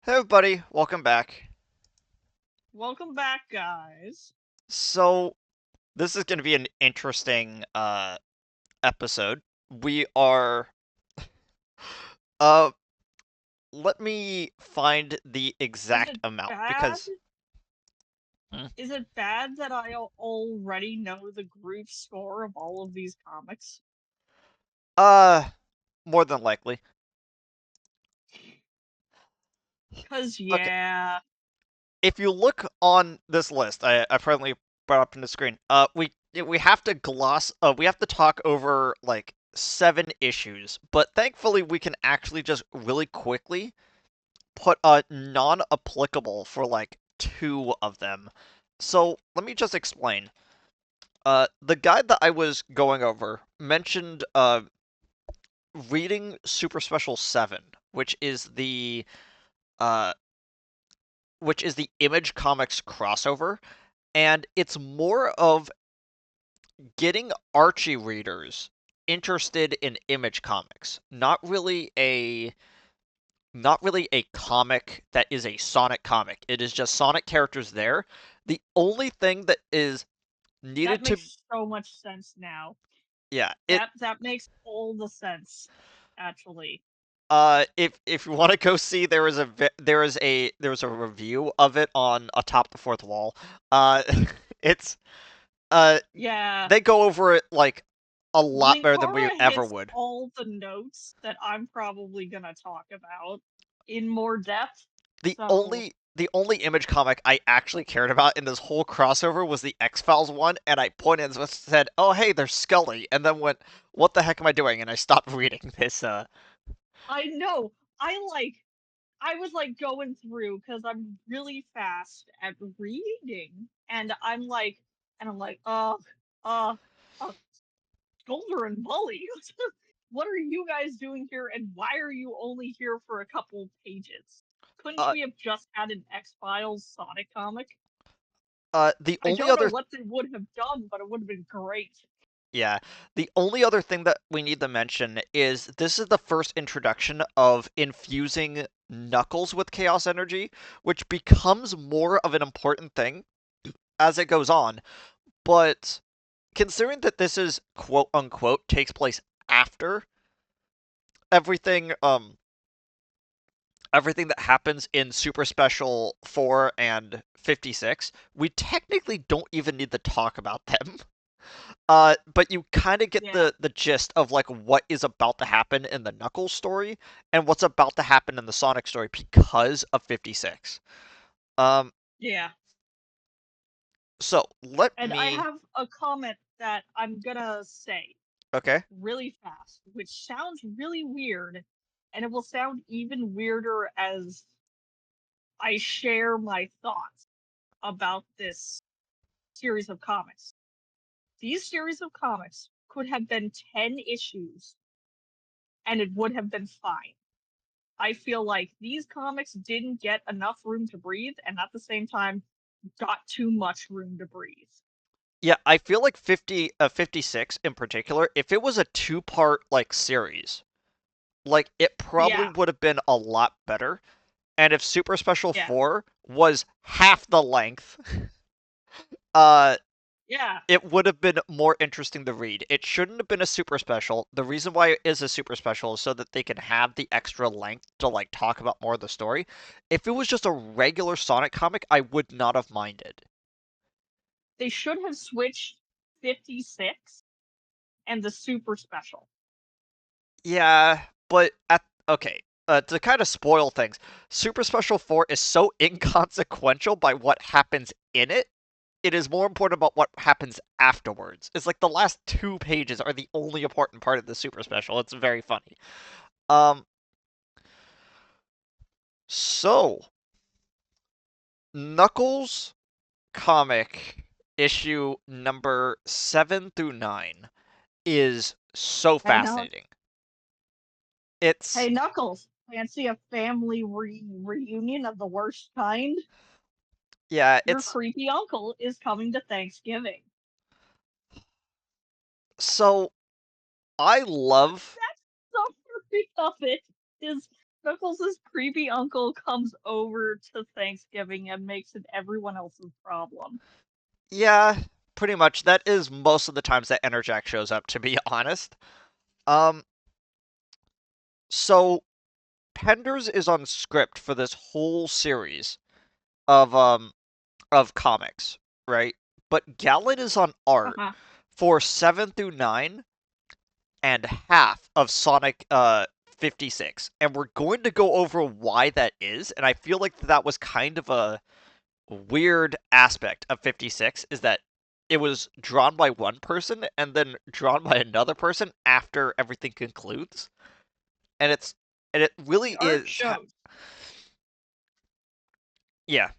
Hey everybody, welcome back. Welcome back, guys. So, this is going to be an interesting episode. We are uh let me find the Is exact it amount bad? because hmm, Is it bad that I already know the group score of all of these comics? uh more than likely. Cause Okay, yeah, if you look on this list, I presently brought up in the screen. We have to we have to talk over like 7 issues, but thankfully we can actually just really quickly put a non-applicable for like 2 of them. So let me just explain. The guide that I was going over mentioned reading Super Special 7, which is the uh Image Comics crossover, and it's more of getting Archie readers interested in Image Comics, not really a comic that is a Sonic comic. It is just Sonic characters there. The only thing that is that needed to makes so much sense now. yeah, it That makes all the sense, actually. if you want to go see there is a review of it on atop the fourth wall. It's uh Yeah, they go over it like a lot better than we Linkara ever hits would. all the notes that I'm probably gonna talk about in more depth. So The only Image comic I actually cared about in this whole crossover was the X-Files one, and I pointed and said, "Oh, hey, there's Scully," and then went, "What the heck am I doing?" And I stopped reading this. I know I was like going through because I'm really fast at reading, and I'm like, uh, uh, Scolder and Bully, what are you guys doing here, and why are you only here for a couple pages? Couldn't Uh, we have just had an X Files Sonic comic? the I only don't know other what they would have done, but it would have been great. Yeah. The only other thing that we need to mention is this is the first introduction of infusing Knuckles with Chaos Energy, which becomes more of an important thing as it goes on. But considering that this is quote unquote takes place after everything everything that happens in Super Special 4 and 56, we technically don't even need to talk about them. But you kind of get Yeah, the gist of like what is about to happen in the Knuckles story and what's about to happen in the Sonic story because of 56. Um, yeah. so let And I me. have a comment that I'm gonna say Okay. really fast, which sounds really weird, and it will sound even weirder as I share my thoughts about this series of comics. These series of comics could have been 10 issues and it would have been fine. I feel like these comics didn't get enough room to breathe and at the same time got too much room to breathe. Yeah, I feel like 56 in particular, if it was a two-part like series, like it probably Yeah, would have been a lot better. And if Super Special yeah, 4 was half the length, uh yeah. it would have been more interesting to read. It shouldn't have been a super special. The reason why it is a super special is so that they can have the extra length to like talk about more of the story. If it was just a regular Sonic comic, I would not have minded. They should have switched 56 and the super special. Yeah, but at okay, to kind of spoil things, Super Special 4 is so inconsequential by what happens in it. It is more important about what happens afterwards. It's like the last 2 pages are the only important part of the Super Special. It's very funny. Um, so Knuckles comic issue number 7 through 9 is so Hey, Knuckles. fascinating. It's Hey, Knuckles. Fancy a family reunion of the worst kind? yeah, Your it's creepy uncle is coming to Thanksgiving. so I love That summary of it is. Knuckles' creepy uncle comes over to Thanksgiving and makes it everyone else's problem. Yeah, pretty much. That is most of the times that Enerjack shows up, to be honest. Um, so Penders is on script for this whole series of comics, right? But Gallon is on art Uh-huh. for 7 through 9 and half of Sonic 56. And we're going to go over why that is, and I feel like that was kind of a weird aspect of 56 is that it was drawn by one person and then drawn by another person after everything concludes. And it really The art is shows. yeah.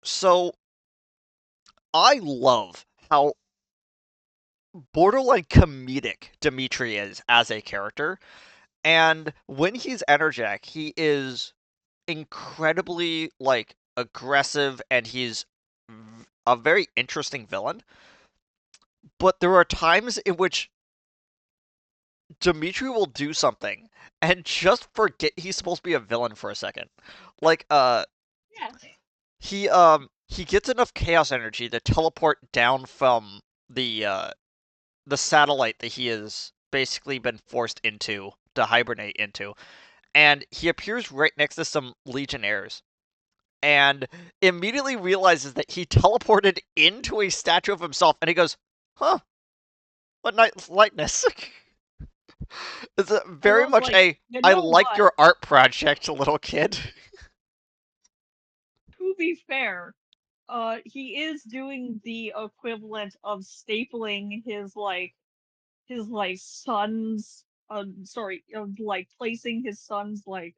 So I love how borderline comedic Dimitri is as a character. And when he's Enerjack, he is incredibly like aggressive and he's a very interesting villain. But there are times in which Dimitri will do something and just forget he's supposed to be a villain for a second. Like Yeah. he gets enough chaos energy to teleport down from the satellite that he has basically been forced into to hibernate into, and he appears right next to some legionnaires and immediately realizes that he teleported into a statue of himself and he goes, "Huh, what night lightness." It's And I very was much like, a you I know like what? your art project, little kid. To be fair, he is doing the equivalent of stapling his son's sorry, like placing his son's like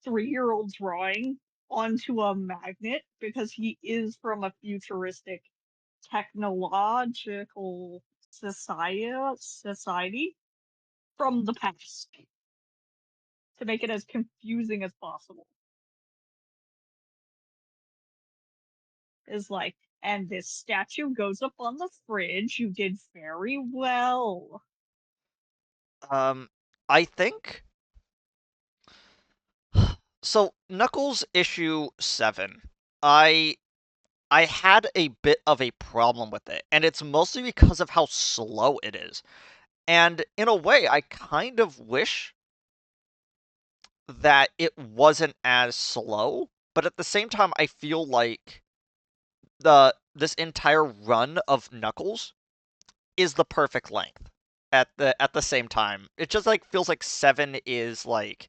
3-year-old drawing onto a magnet because he is from a futuristic technological society from the past to make it as confusing as possible. Is like, and this statue goes up on the fridge. You did very well. Um, I think so. Knuckles issue 7. I I had a bit of a problem with it, and it's mostly because of how slow it is. And in a way, I kind of wish that it wasn't as slow, but at the same time, I feel like this entire run of Knuckles is the perfect length at the same time. It just like feels like 7 is like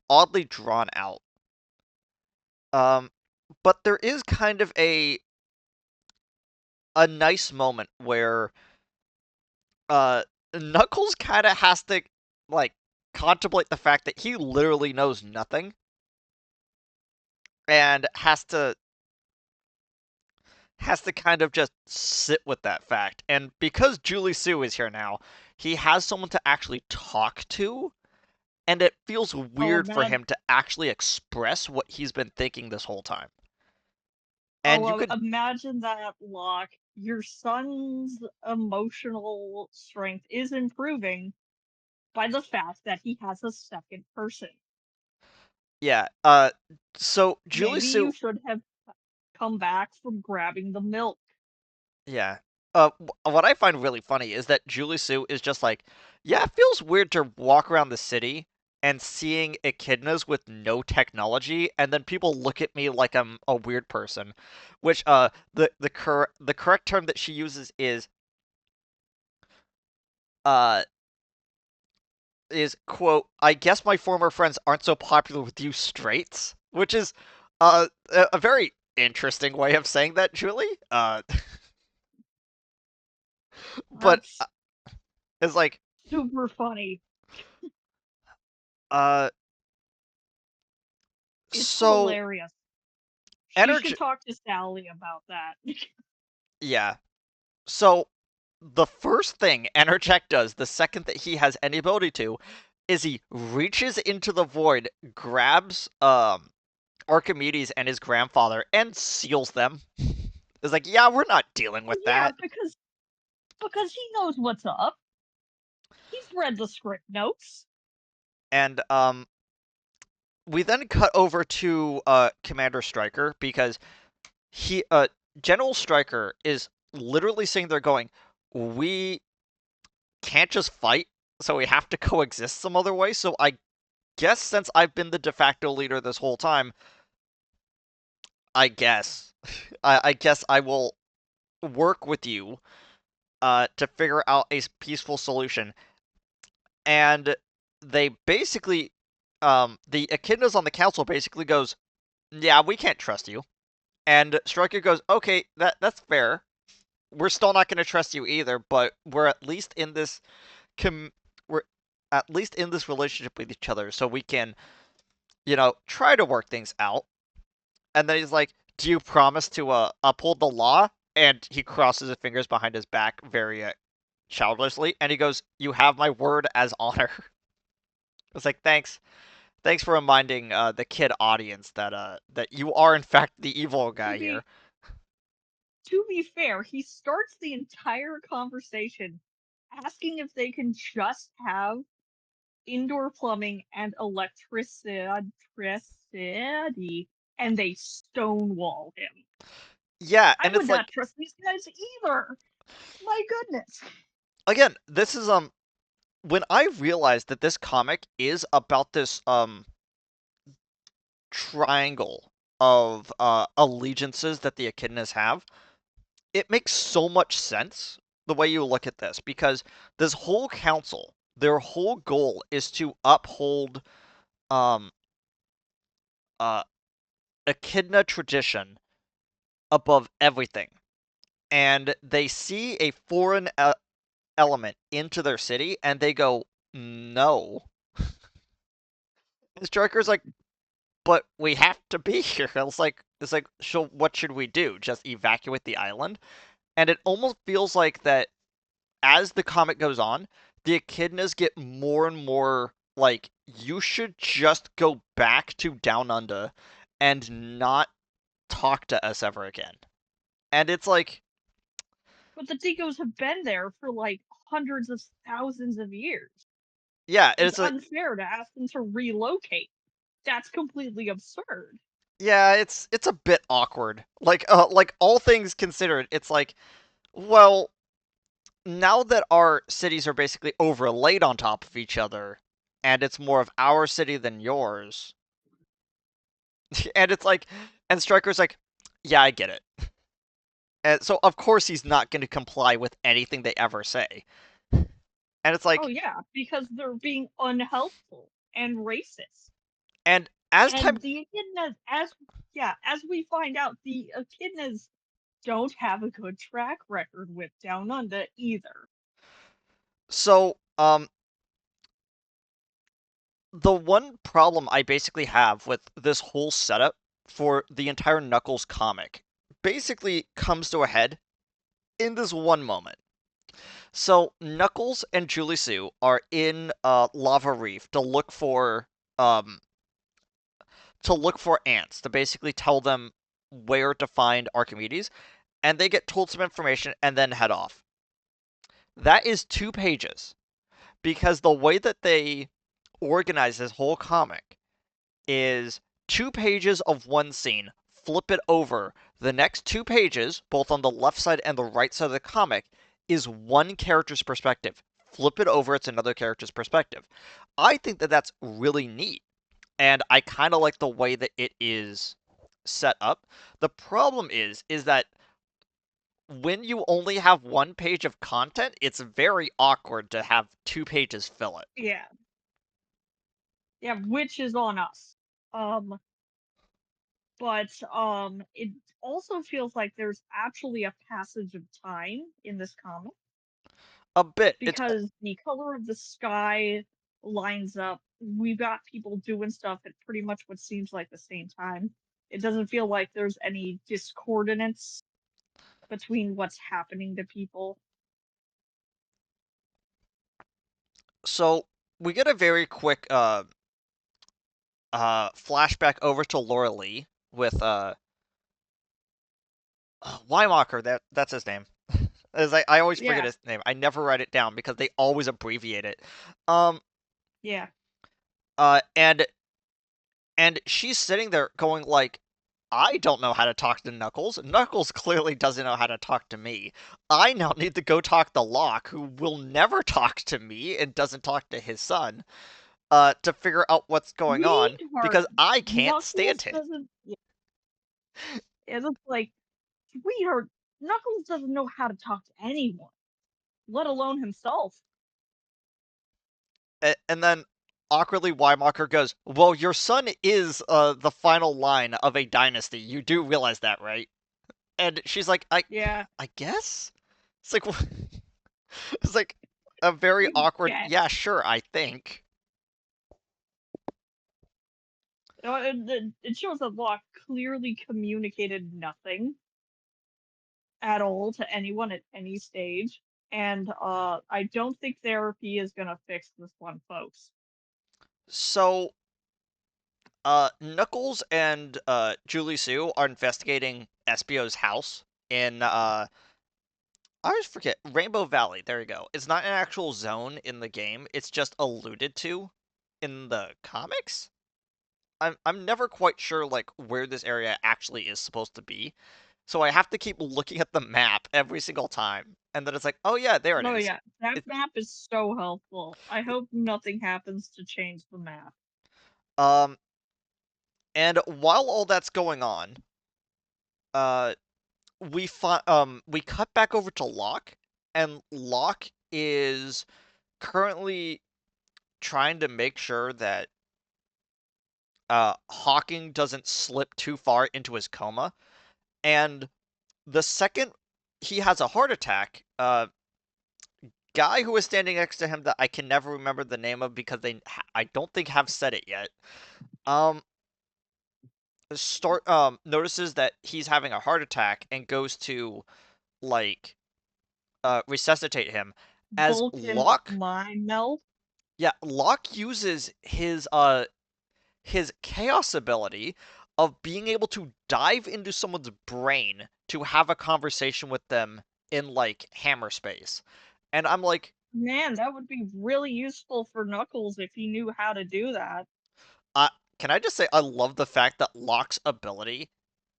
oddly drawn out. Um but there is kind of a nice moment where uh Knuckles kind of has to like contemplate the fact that he literally knows nothing and has to kind of just sit with that fact. And because Julie Sue is here now, he has someone to actually talk to, and it feels Oh weird for man, him to actually express what he's been thinking this whole time. And you oh could, imagine that, Locke. Your son's emotional strength is improving by the fact that he has a second person. yeah. So Julie Maybe Sue, you should have come back from grabbing the milk. yeah. What I find really funny is that Julie Sue is just like, yeah, it feels weird to walk around the city and seeing echidnas with no technology, and then people look at me like I'm a weird person. Which the correct term that she uses uh is quote, I guess my former friends aren't so popular with you straights, which is a very interesting way of saying that, Julie. But That's it's like super funny. uh It's so hilarious. She energy should talk to Sally about that. yeah. So the first thing Enerjack does the second that he has any ability to is he reaches into the void, grabs Archimedes and his grandfather and seals them. It's like, yeah, we're not dealing Oh with yeah, that. because he knows what's up. He's read the script notes. And we then cut over to Commander Stryker because he General Stryker is literally sitting there going, "We can't just fight, so we have to coexist some other way." So I guess since I've been the de facto leader this whole time, I guess I guess I will work with you to figure out a peaceful solution. And they basically, the echidnas on the council basically goes, "Yeah, we can't trust you." And Stryker goes, "Okay, that's fair. We're still not going to trust you either, but we're at least in this com- we're at least in this relationship with each other, so we can, try to work things out." And then he's like, "Do you promise to uphold the law?" And he crosses his fingers behind his back very childishly, and he goes, "You have my word as honor." I was like, thanks for reminding the kid audience that you are in fact the evil To guy here. be to be fair, he starts the entire conversation asking if they can just have indoor plumbing and electricity, and they stonewall him. Yeah, I and would it's not like, trust these guys either. My goodness. again, this is when I realized that this comic is about this triangle of allegiances that the echidnas have, it makes so much sense the way you look at this because this whole council, their whole goal is to uphold um uh echidna tradition above everything. And they see a foreign element into their city and they go, "No." And Striker's like, "But we have to be here." It's like, so what should we do? Just evacuate the island? And it almost feels like that as the comic goes on, the echidnas get more and more like, you should just go back to Down Under and not talk to us ever again. And it's like, But the Deacos have been there for like hundreds of thousands of years. yeah, It's it's a unfair to ask them to relocate. That's completely absurd. yeah, it's a bit awkward. Like all things considered, it's like, well, now that our cities are basically overlaid on top of each other, and it's more of our city than yours, and it's like, and Stryker's like, "Yeah, I get it." And so of course he's not going to comply with anything they ever say. And it's Oh like, yeah, because they're being unhelpful and racist. and as time, And the echidnas, as we find out, the echidnas don't have a good track record with Down Under either. so the one problem I basically have with this whole setup for the entire Knuckles comic basically comes to a head in this one moment. So Knuckles and Julie Sue are in Lava Reef um to look for ants to basically tell them where to find Archimedes, and they get told some information and then head off. That is 2 pages because the way that they organize this whole comic is 2 pages of one scene, flip it over. The next 2 pages, both on the left side and the right side of the comic, is one character's perspective. Flip it over, it's another character's perspective. I think that that's really neat, and I kind of like the way that it is set up. The problem is that when you only have 1 page of content, it's very awkward to have 2 pages fill it. Yeah, yeah, which is on us. Um, but it also feels like there's actually a passage of time in this comic A bit. It's because the color of the sky lines up. We've got people doing stuff at pretty much what seems like the same time. It doesn't feel like there's any discordance between what's happening to people. so we get a very quick flashback over to Laura Lee with Weimacher. That's his name. As I always forget Yeah, his name. I never write it down because they always abbreviate it. Um, yeah. And she's sitting there going like, I don't know how to talk to Knuckles. Knuckles clearly doesn't know how to talk to me. I now need to go talk to Locke, who will never talk to me and doesn't talk to his son, to figure out what's going on Sweetheart, because I can't stand Knuckles him. doesn't. Yeah, it's like, sweetheart, Knuckles doesn't know how to talk to anyone, let alone himself. And then awkwardly, Weimacher goes, "Well, your son is the final line of a dynasty. You do realize that, right?" And she's like, Yeah, I guess." It's like, it's like a very you awkward. get. Yeah, sure, I think. It shows that Locke clearly communicated nothing at all to anyone at any stage. And I don't think therapy is gonna fix this one, folks. So, Knuckles and Julie Sue are investigating Espio's house in I always forget Rainbow Valley. There you go. It's not an actual zone in the game. It's just alluded to in the comics. I'm never quite sure like where this area actually is supposed to be. So I have to keep looking at the map every single time. And then it's like, "Oh yeah, there it Oh is." yeah, that It map is so helpful. I hope nothing happens to change the map. um and while all that's going on, uh we cut back over to Locke, and Locke is currently trying to make sure that Hawking doesn't slip too far into his coma. And the second he has a heart attack, guy who was standing next to him that I can never remember the name of because I don't think have said it yet. Um, notices that he's having a heart attack and goes to like resuscitate him as Vulcan Locke. mind melt. Yeah, Locke uses his chaos ability of being able to dive into someone's brain to have a conversation with them in like hammer space. And I'm like, Man, that would be really useful for Knuckles if he knew how to do that. uh, can I just say I love the fact that Locke's ability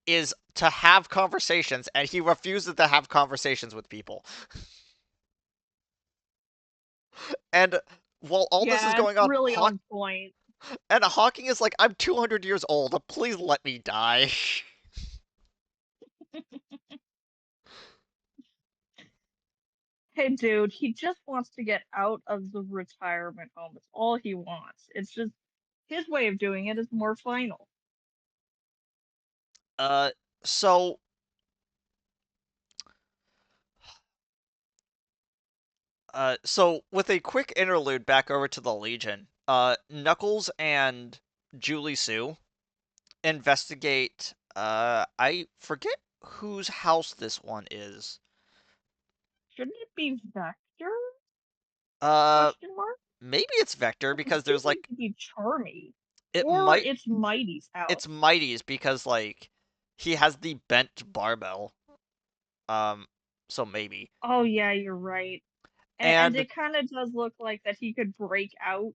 is to have conversations and he refuses to have conversations with people. And while all this is Yeah, it's going on, really on point. Hawking is like, I'm 200 years old. Please let me die. Hey, dude, he just wants to get out of the retirement home. It's all he wants. It's just his way of doing it is more final. uh, so so with a quick interlude back over to the Legion, Knuckles and Julie Sue investigate. I forget whose house this one is. Shouldn't it be Vector? Uh, Question mark. maybe it's Vector It because seems there's like like it'd be Charmy, it or might it's Mighty's it's house. Mighty's because like he has the bent barbell. Um, so maybe. Oh yeah, you're right. And And it kind of does look like that he could break out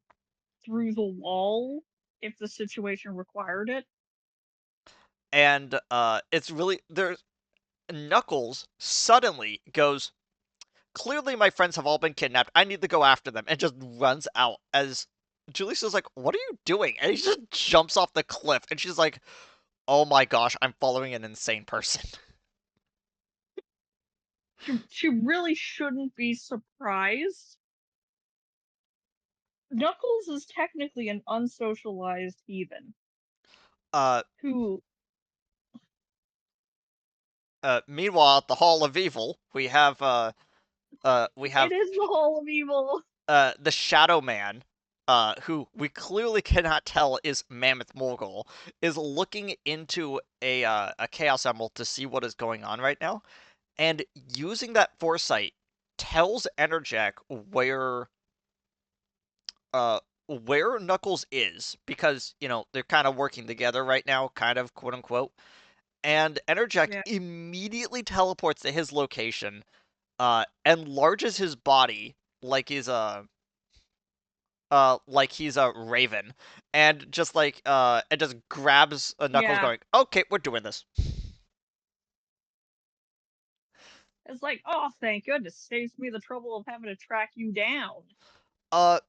through the wall if the situation required it. it's really there's Knuckles suddenly goes, clearly my friends have all been kidnapped. I need to go after them, and just runs out as Julie's like, "What are you doing?" And he just jumps off the cliff, and she's like, "Oh my gosh, I'm following an insane person." She really shouldn't be surprised. Knuckles is technically an unsocialized heathen Uh, who Meanwhile, at the Hall of Evil, we it have is the Hall of Evil. the Shadow Man, who we clearly cannot tell is Mammoth Morgul, is looking into a Chaos Emerald to see what is going on right now, and using that foresight, tells Enerjack where Knuckles is because they're kind of working together right now, kind of quote unquote. And Enerjack Yeah. immediately teleports to his location, enlarges his body like he's like he's a raven, and just grabs Knuckles, Yeah, going, "Okay, we're doing this." it's like, oh, thank goodness, saves me the trouble of having to track you down. Uh,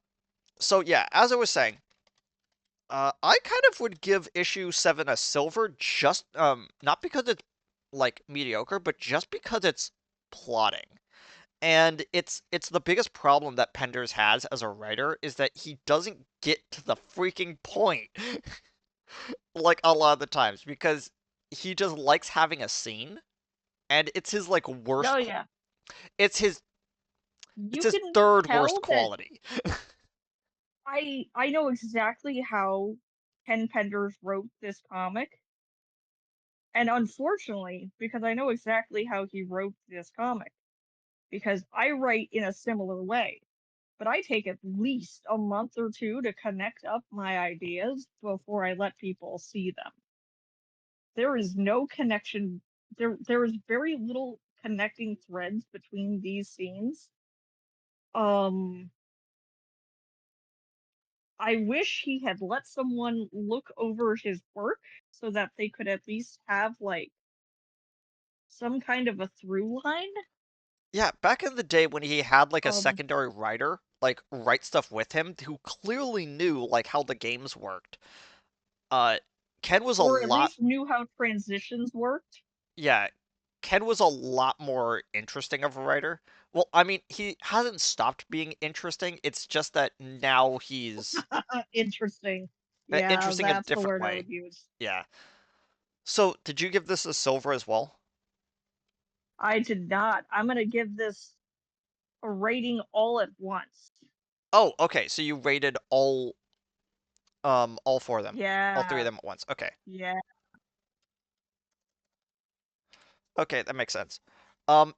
so yeah, as I was saying, I kind of would give issue 7 a silver, just not because it's like mediocre, but just because it's plotting. And it's the biggest problem that Penders has as a writer is that he doesn't get to the freaking point like a lot of the times, because he just likes having a scene, and it's his like Oh worst yeah, it's his it's you his can third worst tell that quality. I know exactly how Ken Penders wrote this comic, and unfortunately, because I know exactly how he wrote this comic, because I write in a similar way, but I take at least a month or two to connect up my ideas before I let people see them. There is no connection. There is very little connecting threads between these scenes. Um, I wish he had let someone look over his work so that they could at least have like some kind of a through line. Yeah, back in the day when he had like a Um, secondary writer like write stuff with him who clearly knew like how the games worked. Uh Ken was a or at lot least knew how transitions worked. yeah, Ken was a lot more interesting of a writer. Well, I mean, he hasn't stopped being interesting. It's just that now he's Interesting. Yeah, interesting in a that's the different word I way. would use. Yeah. So, did you give this a silver as well? I did not. I'm gonna give this a rating all at once. Oh, okay. So you rated all four of them. All three of Yeah, them at once. Okay. yeah. Okay, that makes sense.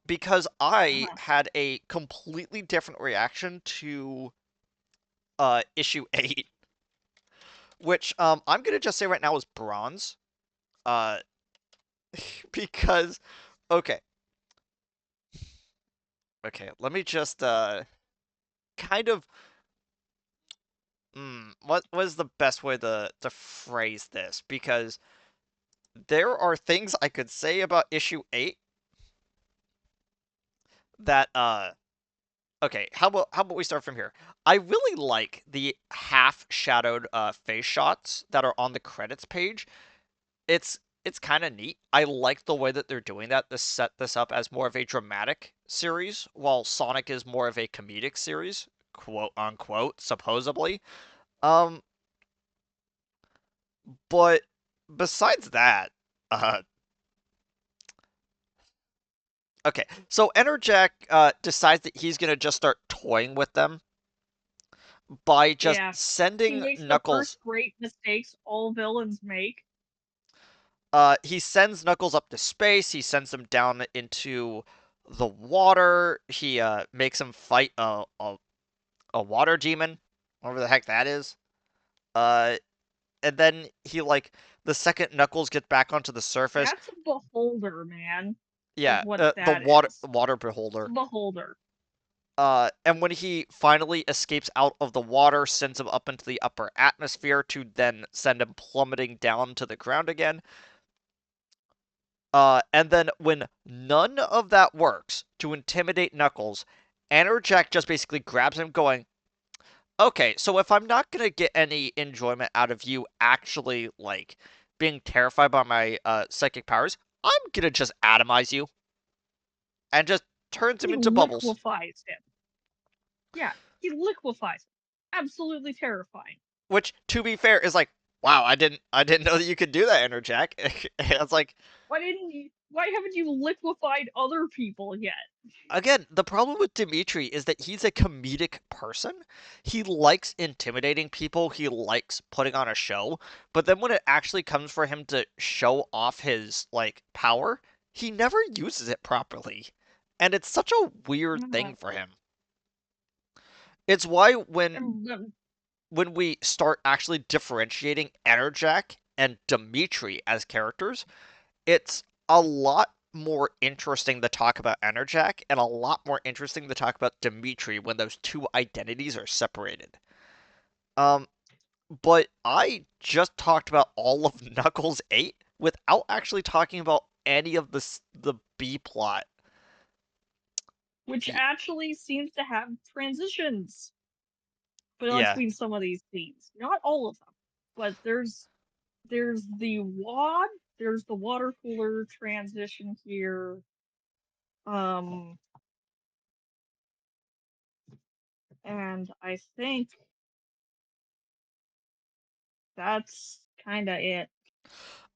Because I Uh-huh. had a completely different reaction to issue 8, which I'm gonna just say right now is bronze. Uh because okay, let me just kind of what was the best way to phrase this? Because there are things I could say about issue 8 that okay, how about we start from here? I really like the half shadowed face shots that are on the credits page. It's kind of neat. I like the way that they're doing that to set this up as more of a dramatic series, while Sonic is more of a comedic series, quote unquote, supposedly. Um, but besides that, uh, okay, so Enerjack decides that he's gonna just start toying with them by just Yeah. He sending makes the Knuckles. first great mistakes all villains make. He sends Knuckles up to space. He sends him down into the water. He makes him fight a water demon, whatever the heck that is. Uh, and then he like the second Knuckles gets back onto the surface. That's a beholder, man, is Yeah, what the that is. water It's a beholder. beholder. And when he finally escapes out of the water, sends him up into the upper atmosphere to then send him plummeting down to the ground again. And then when none of that works to intimidate Knuckles, Jack just basically grabs him, going, "Okay, so if I'm not gonna get any enjoyment out of you actually like being terrified by my psychic powers, I'm gonna just atomize you," and just turns him He into bubbles. liquefies him. Yeah, he liquefies him. Absolutely terrifying. Which, to be fair, is like, wow, I didn't know that you could do that, Jack. It's like, Why haven't you liquefied other people yet? again, the problem with Dimitri is that he's a comedic person. He likes intimidating people, he likes putting on a show, but then when it actually comes for him to show off his like power, he never uses it properly. And it's such a weird thing for him. It's why when we start actually differentiating Enerjack and Dimitri as characters, it's a lot more interesting to talk about Enerjack and a lot more interesting to talk about Dimitri when those two identities are separated. Um, but I just talked about all of Knuckles 8 without actually talking about any of the B plot. which actually seems to have transitions Yeah. between some of these scenes. Not all of them, but there's the wad, there's the water cooler transition here. Um, and I think that's kind of it.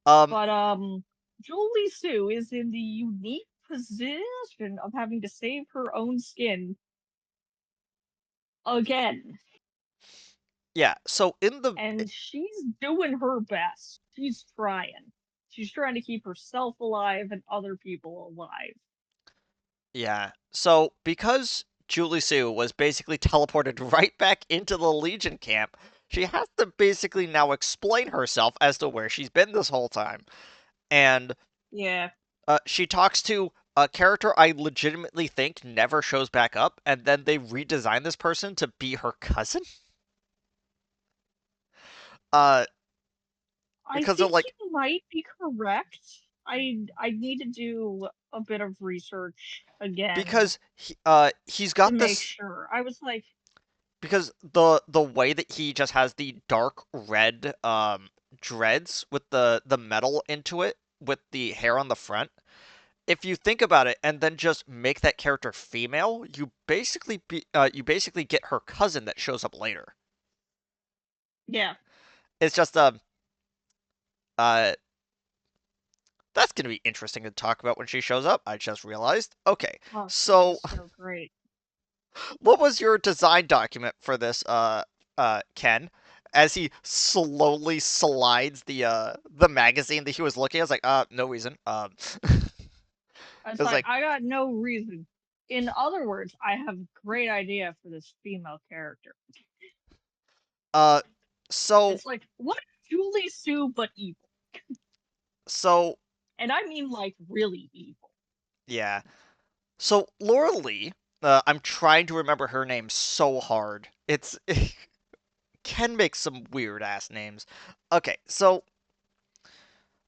Um, But Julie Sue is in the unique position of having to save her own skin again, yeah. So in the and she's doing her best. She's trying. She's trying to keep herself alive and other people alive. yeah. So because Julie Sue was basically teleported right back into the Legion camp, she has to basically now explain herself as to where she's been this whole time. And Yeah. she talks to a character I legitimately think never shows back up, and then they redesign this person to be her cousin. Uh, I because they're think like, you might be correct. I need to do a bit of research again because he's to got make this, sure. I was like, because the way that he just has the dark red dreads with the metal into it with the hair on the front. If you think about it and then just make that character female, you basically get her cousin that shows up later. yeah, It's just uh that's going to be interesting to talk about when she shows up. I just realized. Okay. oh, she'll be So, so great. what was your design document for this Ken? As he slowly slides the magazine that he was looking at, I was like, no reason. It It's was like like, I got no reason. In other words, I have a great idea for this female character. uh so It's like, what if Julie Sue but evil? so And I mean like really evil. yeah. So Laura Lee, I'm trying to remember her name so hard. It's Ken makes some weird ass names. Okay, so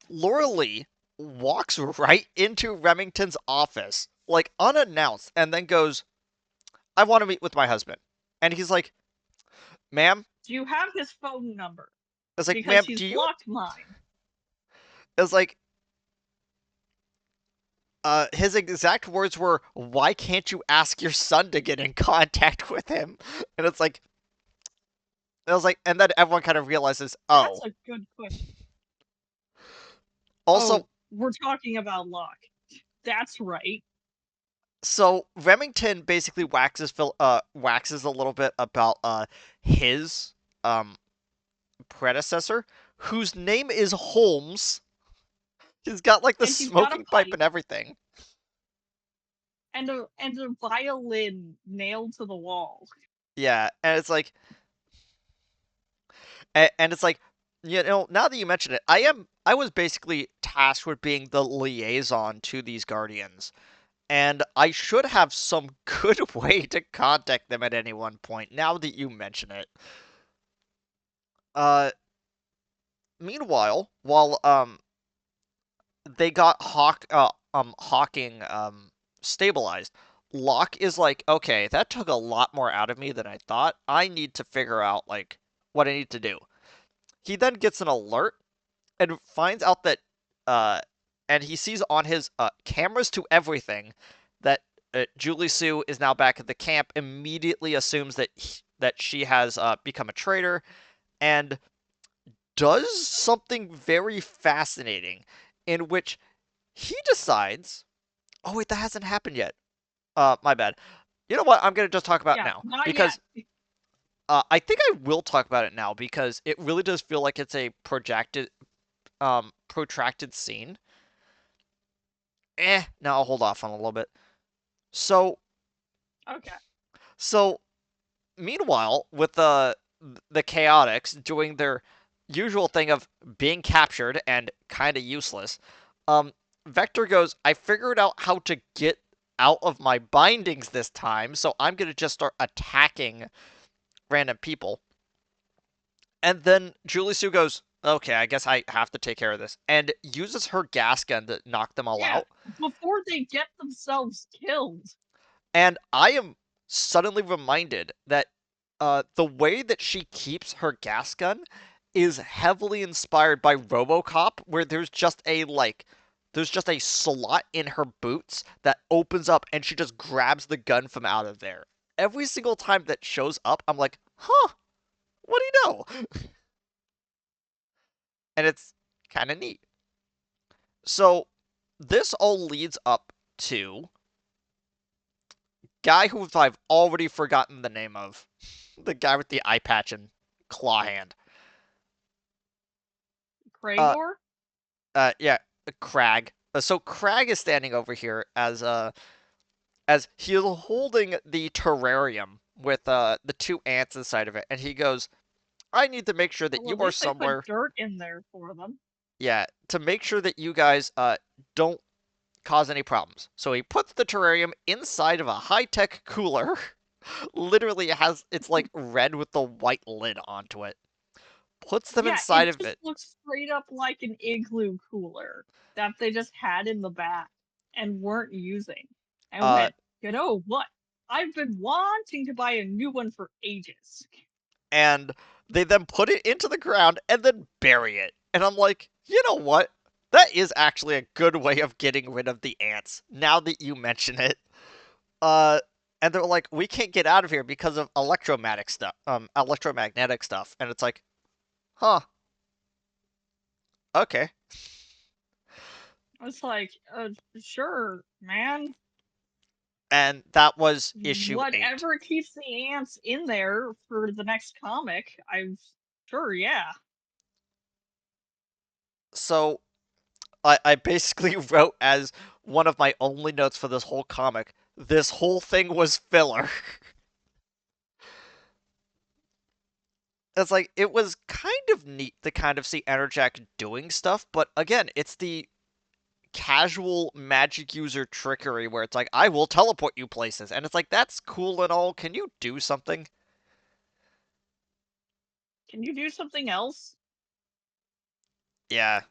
Laura Lee walks right into Remington's office, like unannounced, and then goes, I want to meet with my husband. And he's like, ma'am, Do you have his phone number? it's like, Because ma'am, he's do you? blocked mine. It's like, his exact words were, why can't you ask your son to get in contact with him? And it's like, it was like, and then everyone kind of realizes, That's oh. a good question. Also, Oh, we're talking about Locke. That's right. so Remington basically waxes a little bit about his um predecessor, whose name is Holmes. He's got like the And he's got a smoking pipe pipe and everything. and a violin nailed to the wall. Yeah, and it's like, and it's like, now that you mention it, I was basically tasked with being the liaison to these guardians, and I should have some good way to contact them at any one point. Now that you mention it, uh, meanwhile, while they got Hawking stabilized. Locke is like, okay, that took a lot more out of me than I thought. I need to figure out like what I need to do. He then gets an alert and finds out that uh and he sees on his cameras to everything that Julie Sue is now back at the camp. Immediately assumes that she has become a traitor and does something very fascinating in which he decides, oh wait, that hasn't happened yet. My bad. You know what? I'm gonna just talk about it Yeah, now not yet. because I think I will talk about it now because it really does feel like it's a protracted scene. No, I'll hold off on a little bit. So, Okay. so meanwhile, with the Chaotix doing their usual thing of being captured and kind of useless, um, Vector goes, I figured out how to get out of my bindings this time, so I'm gonna just start attacking random people. And then Julie Sue goes, okay, I guess I have to take care of this, and uses her gas gun to knock them all Yeah, out. before they get themselves killed. And I am suddenly reminded that the way that she keeps her gas gun is heavily inspired by RoboCop, where there's just a slot in her boots that opens up, and she just grabs the gun from out of there. Every single time that shows up, I'm like, huh, what do you know? And it's kind of neat. So this all leads up to guy who I've already forgotten the name of. The guy with the eye patch and claw hand. Uh, Cragor? yeah, Crag. So Crag is standing over here as he's holding the terrarium with the two ants inside of it, and he goes, "I need to make sure that Well, you at are least they put somewhere." dirt in there for them. Yeah, to make sure that you guys don't cause any problems. So he puts the terrarium inside of a high-tech cooler. Literally, it's like red with the white lid onto it. Puts them Yeah, inside it of just it. looks straight up like an igloo cooler that they just had in the back and weren't using. And Uh, went, you know what? I've been wanting to buy a new one for ages. and they then put it into the ground and then bury it. And I'm like, you know what? That is actually a good way of getting rid of the ants. Now that you mention it, uh, and they're like, we can't get out of here because of electromagnetic stuff. And it's like, huh, okay. I was like, sure, man. And that was issue 8. Whatever keeps the ants in there for the next comic, I'm sure, yeah. So I basically wrote as one of my only notes for this whole comic. This whole thing was filler. It's like it was kind of neat to kind of see Enerjack doing stuff, but again, it's the casual magic user trickery where it's like, I will teleport you places, and it's like that's cool and all. Can you do something? Can you do something else? Yeah.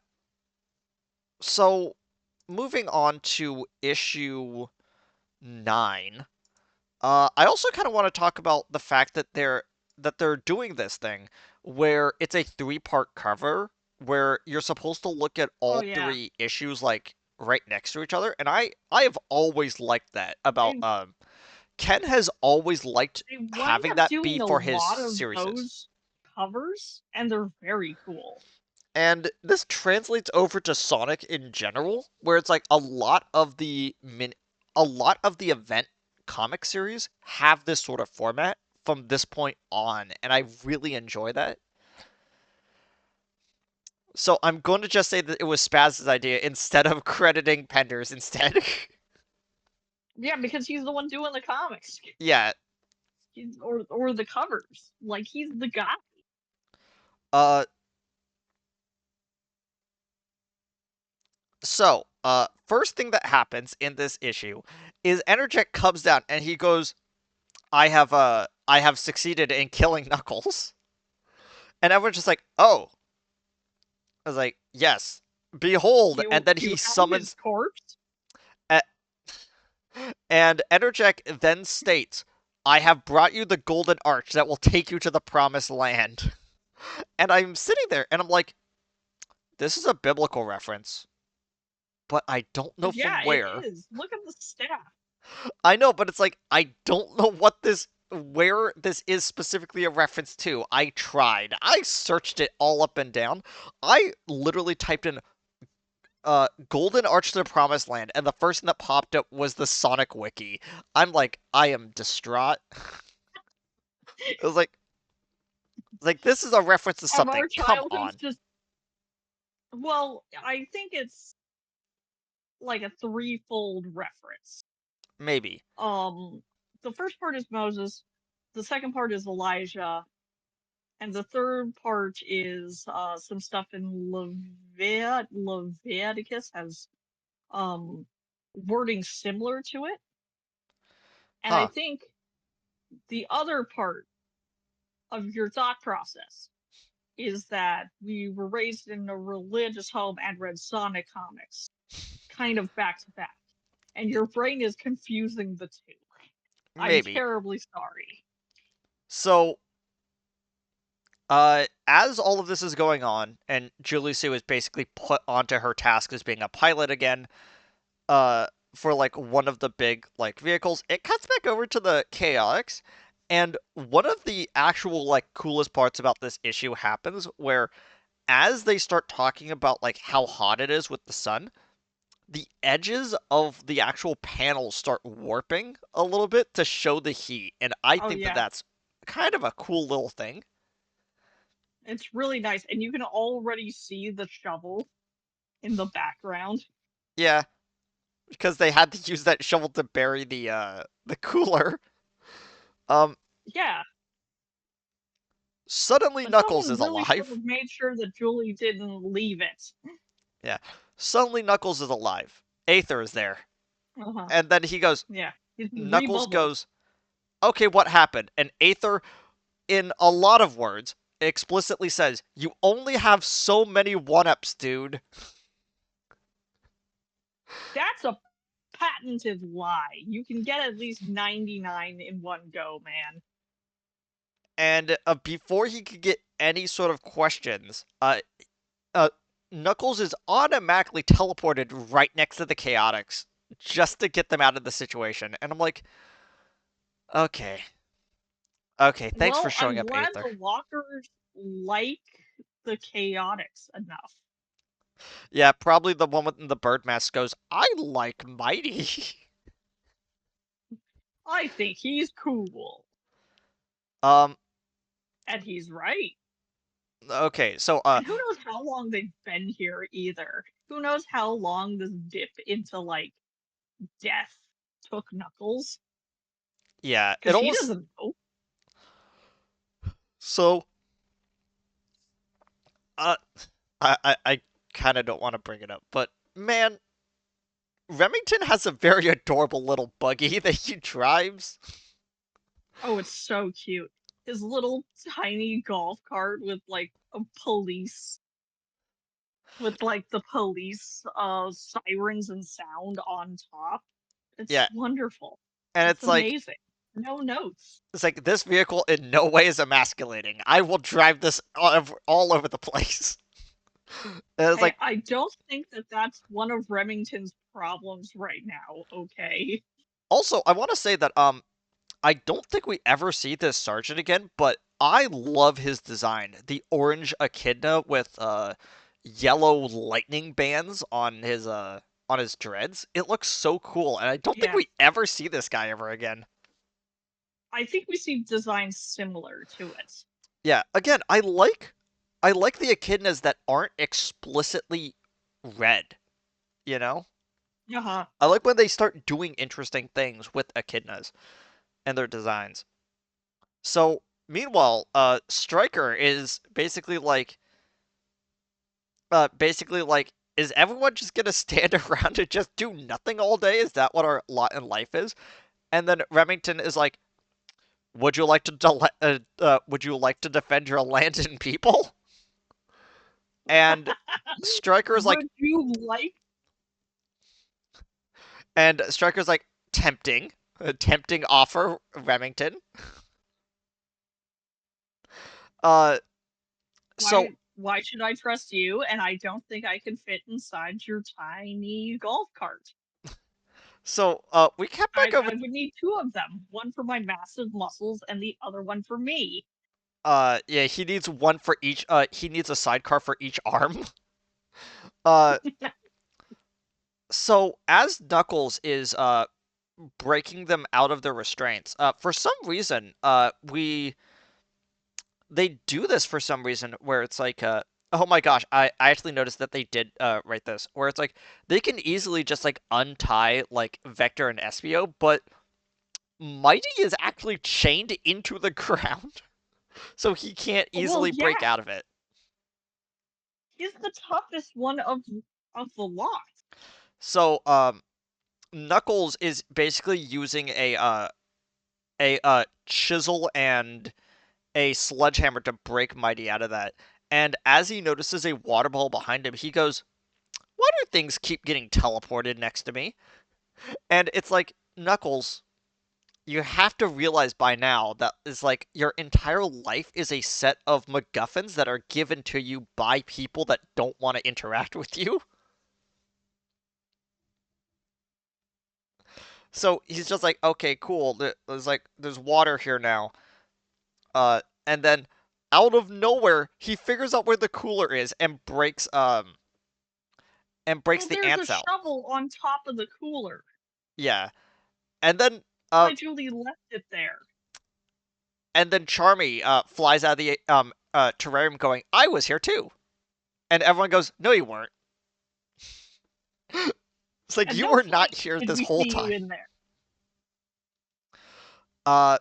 So moving on to issue 9. I also kind of want to talk about the fact that they're doing this thing where it's a 3-part cover where you're supposed to look at Oh, all yeah. 3 issues like right next to each other, and I have always liked that about They Ken has always liked they wind having up that be doing a for his lot of series. those covers, and they're very cool. And this translates over to Sonic in general, where it's like a lot of the event comic series have this sort of format from this point on, and I really enjoy that. So I'm going to just say that it was Spaz's idea instead of crediting Penders instead. Yeah, because he's the one doing the comics. Yeah. Or the covers. Like he's the guy. Uh first thing that happens in this issue is Energetic comes down and he goes, I have succeeded in killing Knuckles. And everyone's just like, "Oh." I was like, "Yes. Behold." And then You he have his summons corpse? uh, and Energetic then states, "I have brought you the golden arch that will take you to the promised land." And I'm sitting there and I'm like, "This is a biblical reference, but I don't know Yeah, from it where." is. Look at the staff. I know, but it's like I don't know where this is specifically a reference to. I tried. I searched it all up and down. I literally typed in Golden Arch to the Promised Land, and the first thing that popped up was the Sonic Wiki. I'm like, I am distraught. It was like this is a reference to Of something. our Come childhoods on. just well, I think it's like a threefold reference. Maybe. Um the first part is Moses, the second part is Elijah, and the third part is some stuff in Leviticus has um wording similar to it. And I Huh. think the other part of your thought process is that we were raised in a religious home and read Sonic comics, kind of back to back, and your brain is confusing the two. I'm Maybe. terribly sorry. So, as all of this is going on, and Julie Sue is basically put onto her task as being a pilot again, uh, for like one of the big like vehicles, it cuts back over to the Chaotix, and one of the actual like coolest parts about this issue happens where as they start talking about like how hot it is with the sun, the edges of the actual panels start warping a little bit to show the heat, and I Oh think that yeah, that's kind of a cool little thing. it's really nice, and you can already see the shovel in the background. Yeah, because they had to use that shovel to bury the cooler. Um, Yeah, Suddenly but Knuckles someone is really should alive. have made sure that Julie didn't leave it. Yeah, suddenly Knuckles is alive. Aether is there, Uh huh. and then he goes. Yeah, he's Knuckles rebubbled. goes, "Okay, what happened?" And Aether, in a lot of words, explicitly says, "You only have so many one-ups, dude." That's a patented lie. You can get at least 99 in one go, man. And before he could get any sort of questions, uh, Knuckles is automatically teleported right next to the Chaotix just to get them out of the situation. And I'm like, okay, okay, thanks for Well, showing I'm up, glad Aether. the walkers like the chaotics enough. Yeah, probably the one with the bird mask goes, I like Mighty. I think he's cool. um, And he's right. okay, so, And who knows how long they've been here either. Who knows how long this dip into, like, death took Knuckles? yeah, it Because he almost, doesn't know. so, uh, I kind of don't want to bring it up, but man, Remington has a very adorable little buggy that he drives. Oh, it's so cute. His little tiny golf cart with, like, a police with like the police sirens and sound on top. It's Yeah, wonderful. and It's amazing. No notes. it's like this vehicle in no way is emasculating. I will drive this all over the place. And it's like I don't think that that's one of Remington's problems right now. Okay. also I want to say that I don't think we ever see this sergeant again, but I love his design. The orange echidna with yellow lightning bands on his dreads. It looks so cool, and I don't think Yeah. we ever see this guy ever again. I think we see designs similar to it. Yeah, again, I like the echidnas that aren't explicitly red, you know? Uh huh. I like when they start doing interesting things with echidnas and their designs. So, meanwhile, Stryker is basically like, is everyone just gonna stand around and just do nothing all day? Is that what our lot in life is? And then Remington is like, would you like to defend your land and people? And Stryker is like, Would you like? Stryker's like, tempting, a tempting offer, Remington. Uh, so Why should I trust you? And I don't think I can fit inside your tiny golf cart. we kept back over. I would need two of them, one for my massive muscles and the other one for me. Yeah, he needs one for each. He needs a sidecar for each arm. Uh, so as Knuckles is breaking them out of their restraints, for some reason, we they do this for some reason where it's like oh my gosh, I actually noticed that they did write this where it's like they can easily just like untie like Vector and Espio, but Mighty is actually chained into the ground, so he can't Well, easily break yeah, out of it. he's the toughest one of the lot. So Knuckles is basically using a chisel and a sledgehammer to break Mighty out of that. And as he notices a water ball behind him, he goes, "Why do things keep getting teleported next to me?" And it's like, Knuckles, you have to realize by now that is like your entire life is a set of MacGuffins that are given to you by people that don't want to interact with you. So he's just like, okay, cool. There's water here now. And then out of nowhere, he figures out where the cooler is and breaks Oh, the there's a ants out. shovel on top of the cooler. Yeah, and then Why Julie left it there. Charmy flies out of the terrarium, going, "I was here too," and everyone goes, "No, you weren't." It's like At you no were point not here did this we whole see you time. in there. Uh,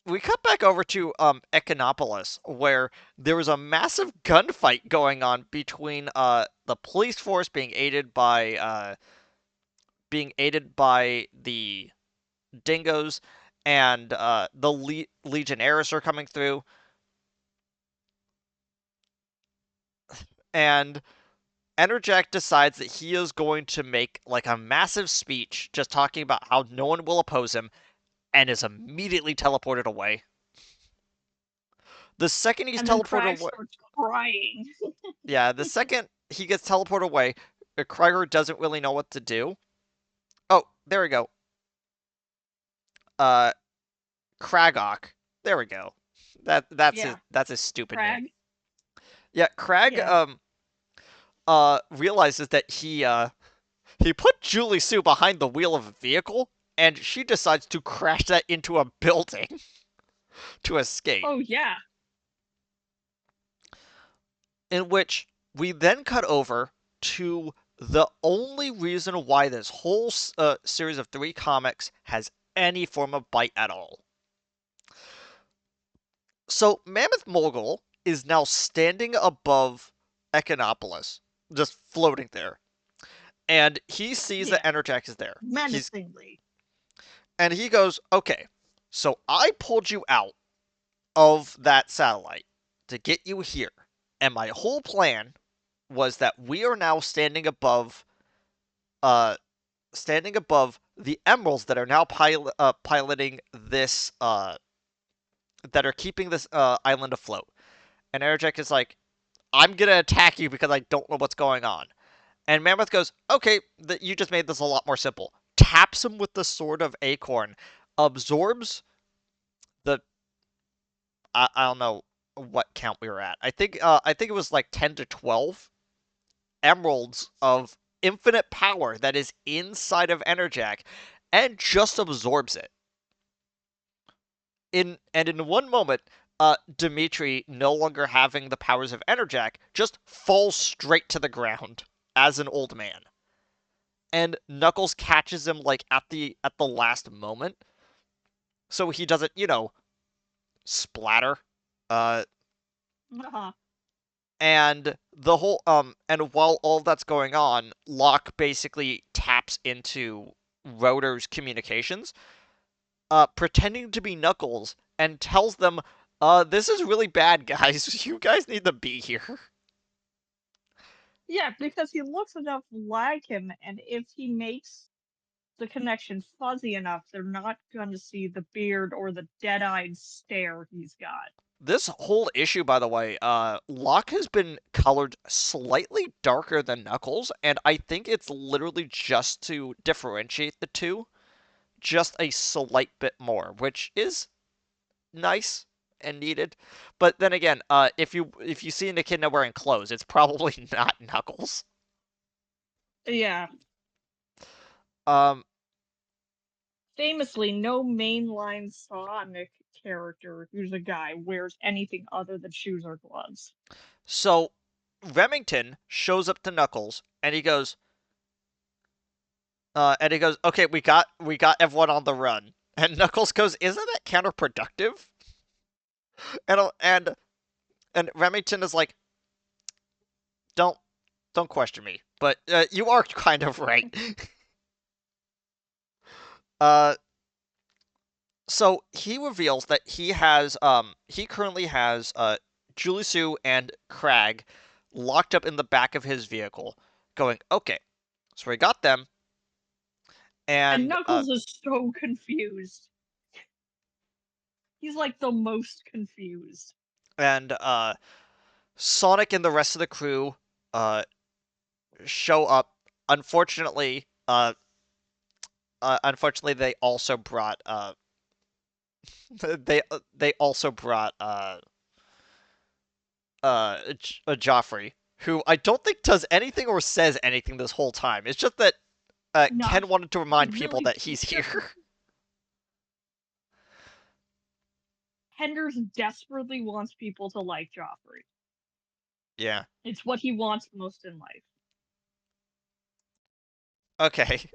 we cut back over to Echinopolis, where there was a massive gunfight going on between the police force being aided by the dingoes, and the Legionnaires are coming through, and Enerjack decides that he is going to make like a massive speech just talking about how no one will oppose him, and is immediately teleported away. The second he's And then teleported Crag away, starts crying. yeah, the second he gets teleported away, Krieger doesn't really know what to do. Oh, there we go. Uh, Kragok. There we go. Yeah, That's his stupid name. Crag. Yeah, Krag Yeah. realizes that he put Julie Sue behind the wheel of a vehicle, and she decides to crash that into a building to escape. Oh, yeah. In which we then cut over to the only reason why this whole series of 3 comics has any form of bite at all. So Mammoth Mogul is now standing above Echinopolis, just floating there, and he sees that Yeah. Enerjack is there. Menacingly. And he goes, "Okay, so I pulled you out of that satellite to get you here, and my whole plan was that we are now uh standing above the emeralds that are now piloting this that are keeping this island afloat." And Eric is like, "I'm gonna attack you because I don't know what's going on." And Mammoth goes, "Okay, you just made this a lot more simple." Taps him with the sword of Acorn, absorbs the I don't know what count we were at. I think it was like 10 to 12 emeralds of infinite power that is inside of Enerjack, and just absorbs it. In one moment, Dimitri, no longer having the powers of Enerjack, just falls straight to the ground as an old man. And Knuckles catches him like at the last moment, so he doesn't, splatter. Uh, Uh-huh. and while all that's going on, Locke basically taps into Rotor's communications, pretending to be Knuckles, and tells them, "This is really bad, guys. You guys need to be here." Yeah, because he looks enough like him, and if he makes the connection fuzzy enough, they're not going to see the beard or the dead-eyed stare he's got. This whole issue, by the way, Locke has been colored slightly darker than Knuckles, and I think it's literally just to differentiate the two, just a slight bit more, which is nice and needed. But then again, if you see an echidna wearing clothes, it's probably not Knuckles. Yeah. Um, Famously, no mainline Sonic character who's a guy wears anything other than shoes or gloves. so Remington shows up to Knuckles, and he goes, "Okay, we got everyone on the run." And Knuckles goes, "Isn't that counterproductive?" And and Remington is like, "Don't don't question me, but you are kind of right." uh, so he reveals that he currently has Julie Sue and Crag locked up in the back of his vehicle, going, okay, so we got them, And and Knuckles is so confused. He's like the most confused. and Sonic and the rest of the crew uh show up. Unfortunately, unfortunately, they also brought they also brought Joffrey, who I don't think does anything or says anything this whole time. It's just that No, Ken wanted to he remind people really that he's here. Henders desperately wants people to like Joffrey. Yeah. It's what he wants most in life. Okay.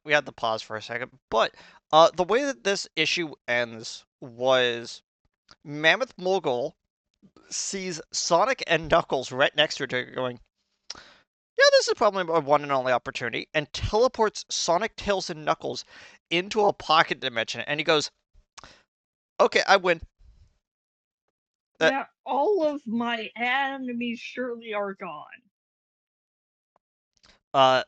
We had to pause for a second, but the way that this issue ends was Mammoth Mogul sees Sonic and Knuckles right next to her, going, "Yeah, this is probably my one and only opportunity," and teleports Sonic, Tails, and Knuckles into a pocket dimension, and he goes, "Okay, I win." Uh, Yeah, all of my enemies surely are gone. uh,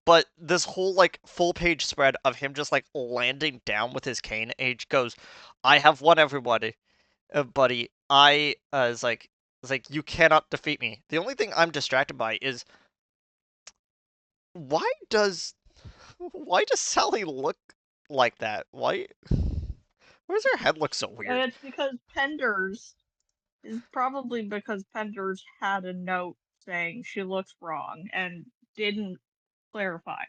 but this whole like full page spread of him just like landing down with his cane, Age goes, "I have won, everybody, buddy. I is like you cannot defeat me. The only thing I'm distracted by is why does why does Sally look like that? Why does her head look so And weird?" it's because Penders is probably because Penders had a note saying she looks wrong and didn't clarify.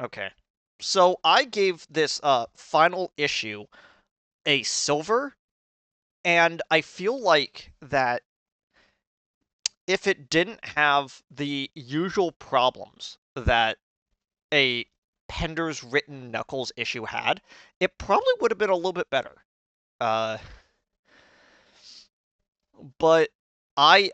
Okay. So I gave this final issue a silver, and I feel like that if it didn't have the usual problems that a Pender's written Knuckles issue had, it probably would have been a little bit better. Uh, but I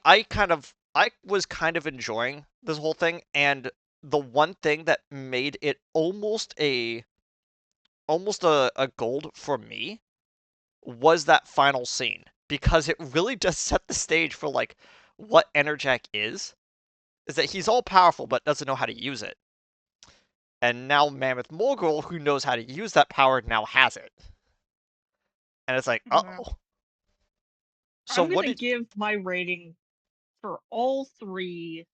was kind of enjoying this whole thing, and the one thing that made it almost a gold for me was that final scene because it really does set the stage for like what Enerjack is that he's all powerful but doesn't know how to use it. And now Mammoth Mogul, who knows how to use that power, now has it. And it's like, Yeah. uh-oh. So I'm what gonna did give my rating for all three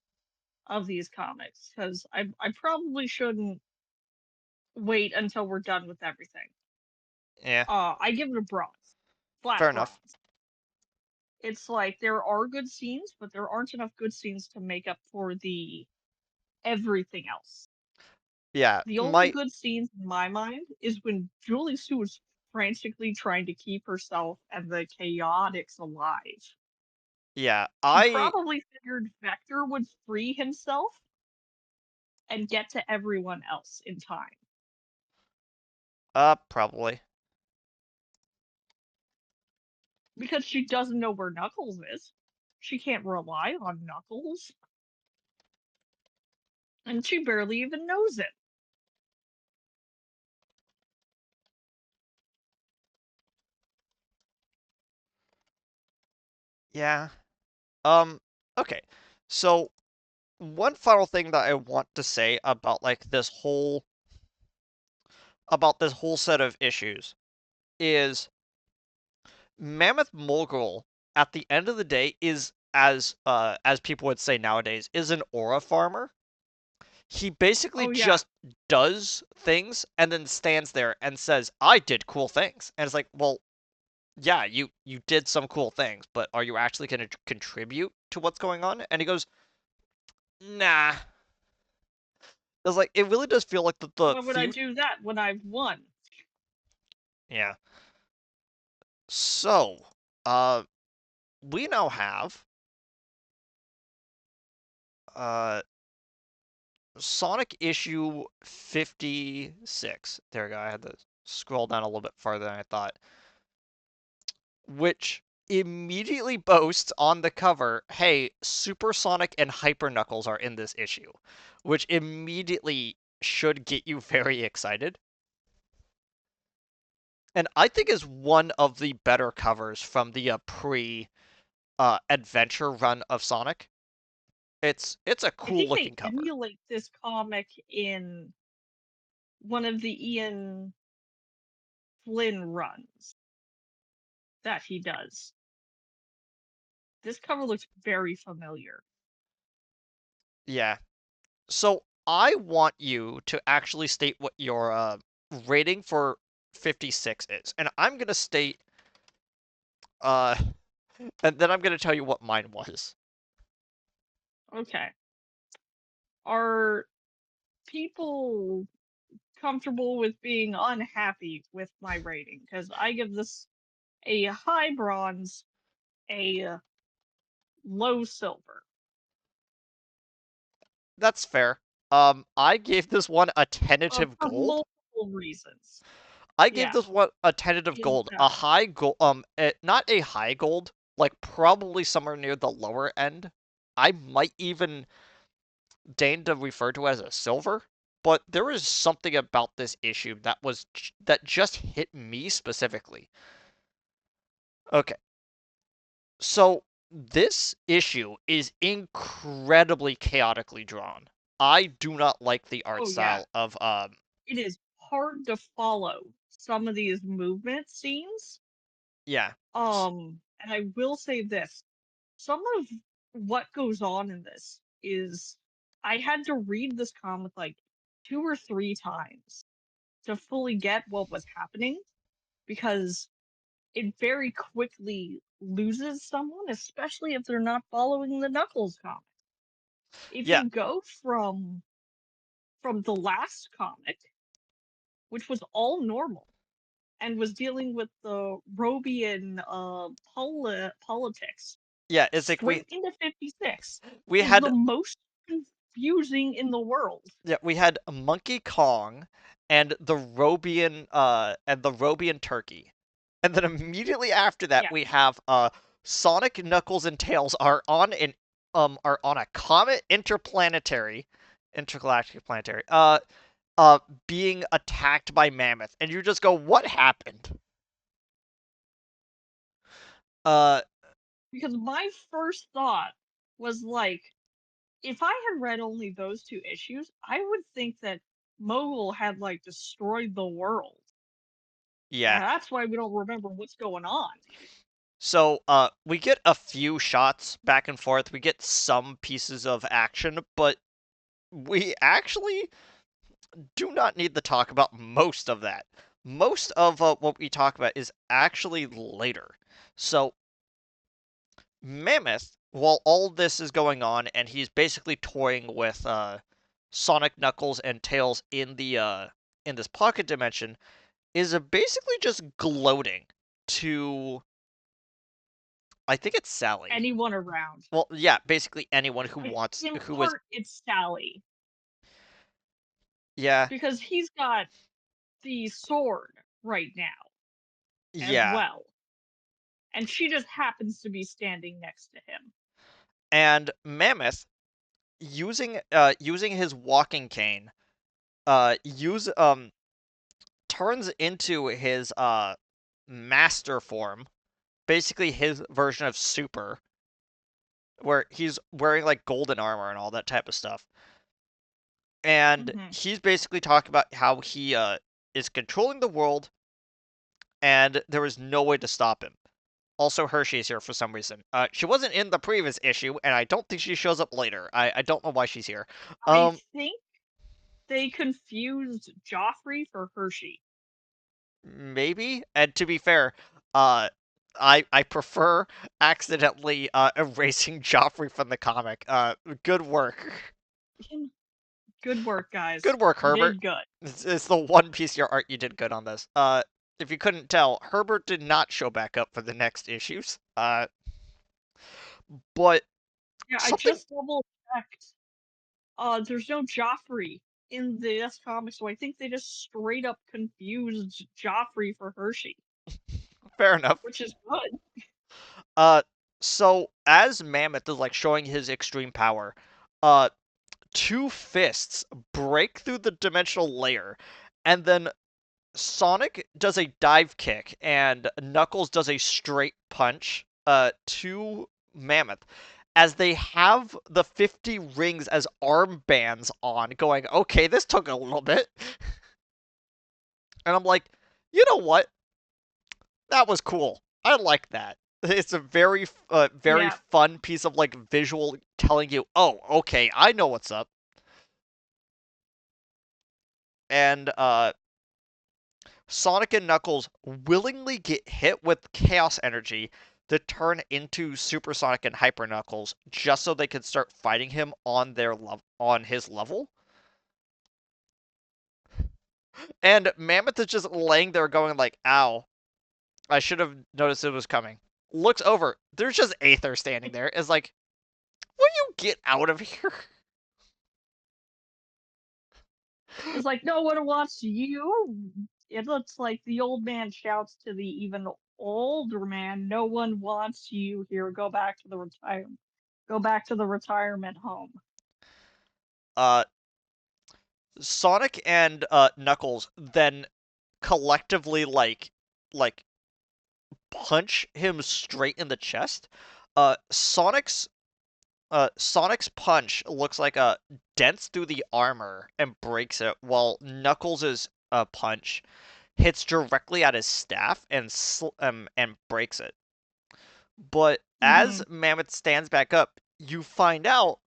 of these comics because I probably shouldn't wait until we're done with everything. Yeah, I give it a bronze, flat fair enough. bronze. It's like there are good scenes, but there aren't enough good scenes to make up for the everything else. Yeah, The only my good scenes in my mind is when Julie Sue is frantically trying to keep herself and the chaotics alive. yeah, She I probably figured Vector would free himself and get to everyone else in time. probably. Because she doesn't know where Knuckles is. She can't rely on Knuckles. And she barely even knows it. Yeah. Um okay. So one final thing that I want to say about this whole set of issues is Mammoth Mogul at the end of the day is as people would say nowadays is an aura farmer. He basically Oh, yeah. just does things and then stands there and says, "I did cool things." And it's like, "Well, yeah, you did some cool things, but are you actually going to contribute to what's going on?" And he goes, "Nah." It's like it really does feel like the Why would I theme. do that when I've won? Yeah. So, uh, we now have uh Sonic issue 56. There we go. I had to scroll down a little bit farther than I thought. Which immediately boasts on the cover, hey, Super Sonic and Hyper Knuckles are in this issue, which immediately should get you very excited. And I think is one of the better covers from the pre adventure run of Sonic. It's a I cool think they looking cover. emulate this comic in one of the Ian Flynn runs that he does. This cover looks very familiar. Yeah. So I want you to actually state what your rating for 56 is, and I'm gonna state uh, and then I'm gonna tell you what mine was. Okay. Are people comfortable with being unhappy with my rating? Because I give this a high bronze, a low silver. That's fair. I gave this one a tentative For gold. multiple reasons. I gave Yeah, this one a tentative is gold, a better. high gold, not a high gold, like probably somewhere near the lower end. I might even deign to refer to as a silver, but there is something about this issue that just hit me specifically. Okay, so this issue is incredibly chaotically drawn. I do not like the art Oh yeah, style of it is hard to follow some of these movement scenes. yeah. And I will say this, some of what goes on in this is I had to read this comic like 2 or 3 times to fully get what was happening because it very quickly loses someone, especially if they're not following the Knuckles comic. If Yeah, you go from the last comic, which was all normal and was dealing with the Robian politics, yeah, it's like straight into 56 we is had the most confusing in the world. yeah, we had Monkey Kong and the Robian turkey. And then immediately after that Yeah, we have Sonic, Knuckles, and Tails are on a comet intergalactic planetary uh being attacked by Mammoth. And you just go, what happened? Uh because my first thought was like, if I had read only those 2 issues, I would think that Mogul had like destroyed the world. And yeah. that's why we don't remember what's going on. So we get a few shots back and forth. We get some pieces of action, but we actually do not need to talk about most of that. Most of what we talk about is actually later. So, Mammoth, while all this is going on, and he's basically toying with Sonic, Knuckles, and Tails in this pocket dimension, is basically just gloating to I think it's Sally. Anyone around. Well, yeah, basically anyone In who was part, it's Sally yeah, because he's got the sword right now as yeah, well, and she just happens to be standing next to him. and Mammoth using his walking cane use turns into his master form, basically his version of Super, where he's wearing like golden armor and all that type of stuff. And Hmm. he's basically talking about how he is controlling the world and there is no way to stop him. Also, Hershey is here for some reason. She wasn't in the previous issue, and I don't think she shows up later. I don't know why she's here. I Um, think they confused Joffrey for Hershey. Maybe. And to be fair, uh, I prefer accidentally erasing Joffrey from the comic. Good work. Good work, guys. Good work, You Herbert. did good. It's the one piece of your art you did good on this. If you couldn't tell, Herbert did not show back up for the next issues. But Yeah, I something. just double checked. There's no Joffrey in this comic, so I think they just straight up confused Joffrey for Hershey, Fair enough. which is good. Uh, so as Mammoth is like showing his extreme power, uh, two fists break through the dimensional layer, and then Sonic does a dive kick and Knuckles does a straight punch to Mammoth as they have the 50 rings as armbands on, going, okay, this took a little bit. And I'm like, you know what? That was cool. I like that. It's a very Yeah. fun piece of like visual telling you, oh, okay, I know what's up. And Sonic and Knuckles willingly get hit with chaos energy to turn into Super Sonic and Hyper Knuckles just so they can start fighting him on on his level. And Mammoth is just laying there going like, ow, I should have noticed it was coming. Looks over. There's just Aether standing there. Is like, will you get out of here? It's like no one wants you. It looks like the old man shouts to the even older man, no one wants you here. Go back to the retirement. Go back to the retirement home. Uh, Sonic and Knuckles then collectively like punch him straight in the chest. Sonic's punch looks like a dents through the armor and breaks it, while Knuckles' punch hits directly at his staff and breaks it. But Mm-hmm. as Mammoth stands back up, you find out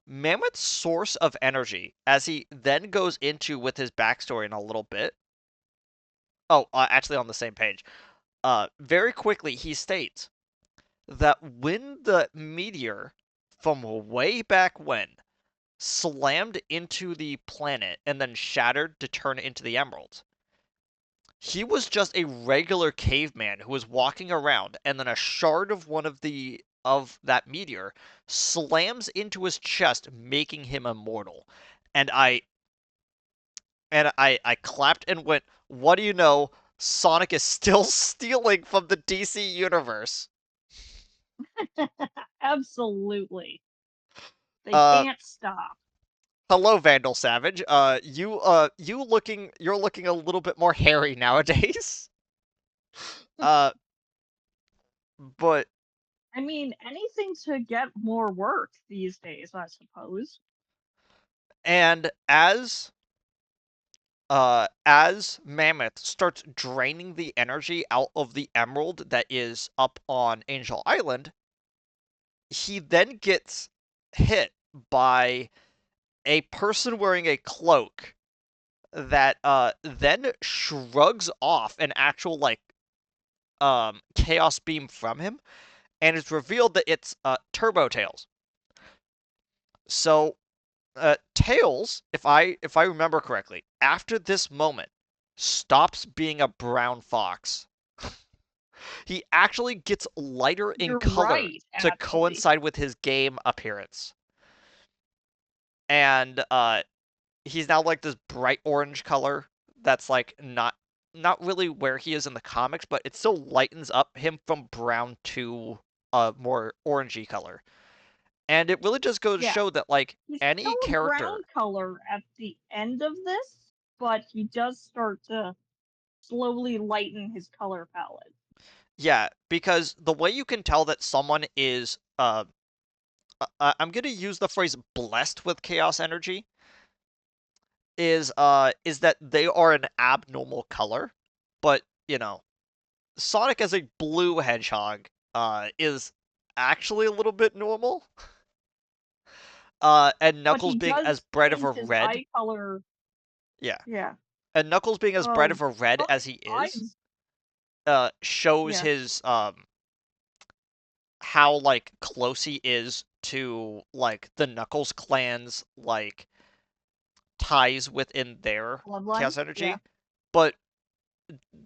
Mammoth's source of energy, as he then goes into with his backstory in a little bit. Oh, actually on the same page. Very quickly, he states that when the meteor from way back when slammed into the planet and then shattered to turn into the emeralds, he was just a regular caveman who was walking around, and then a shard of one of that meteor slams into his chest, making him immortal. And I clapped and went, "What do you know? Sonic is still stealing from the DC universe." Absolutely. They Uh, can't stop. Hello, Vandal Savage. You're looking a little bit more hairy nowadays. Uh, but I mean, anything to get more work these days, I suppose. and as Mammoth starts draining the energy out of the emerald that is up on Angel Island, he then gets hit by a person wearing a cloak that then shrugs off an actual like chaos beam from him, and it's revealed that it's Turbo Tails. So Tails, if I remember correctly, after this moment, stops being a brown fox. He actually gets lighter in You're color right, to actually. coincide with his game appearance, and he's now like this bright orange color that's like not really where he is in the comics, but it still lightens up him from brown to a more orangey color. And it really just goes to Yeah. show that like He's still any a brown character, color at the end of this, but he does start to slowly lighten his color palette. yeah, because the way you can tell that someone is I'm going to use the phrase blessed with chaos energy is that they are an abnormal color, but you know, Sonic as a blue hedgehog is actually a little bit normal. And But Knuckles he being as does bright of a change his red, eye color. yeah, Yeah. and Knuckles being as bright of a red as he Sonic's is, eyes. shows Yeah. his how like close he is to like the Knuckles clan's like ties within their Bloodline. chaos Yeah. energy. But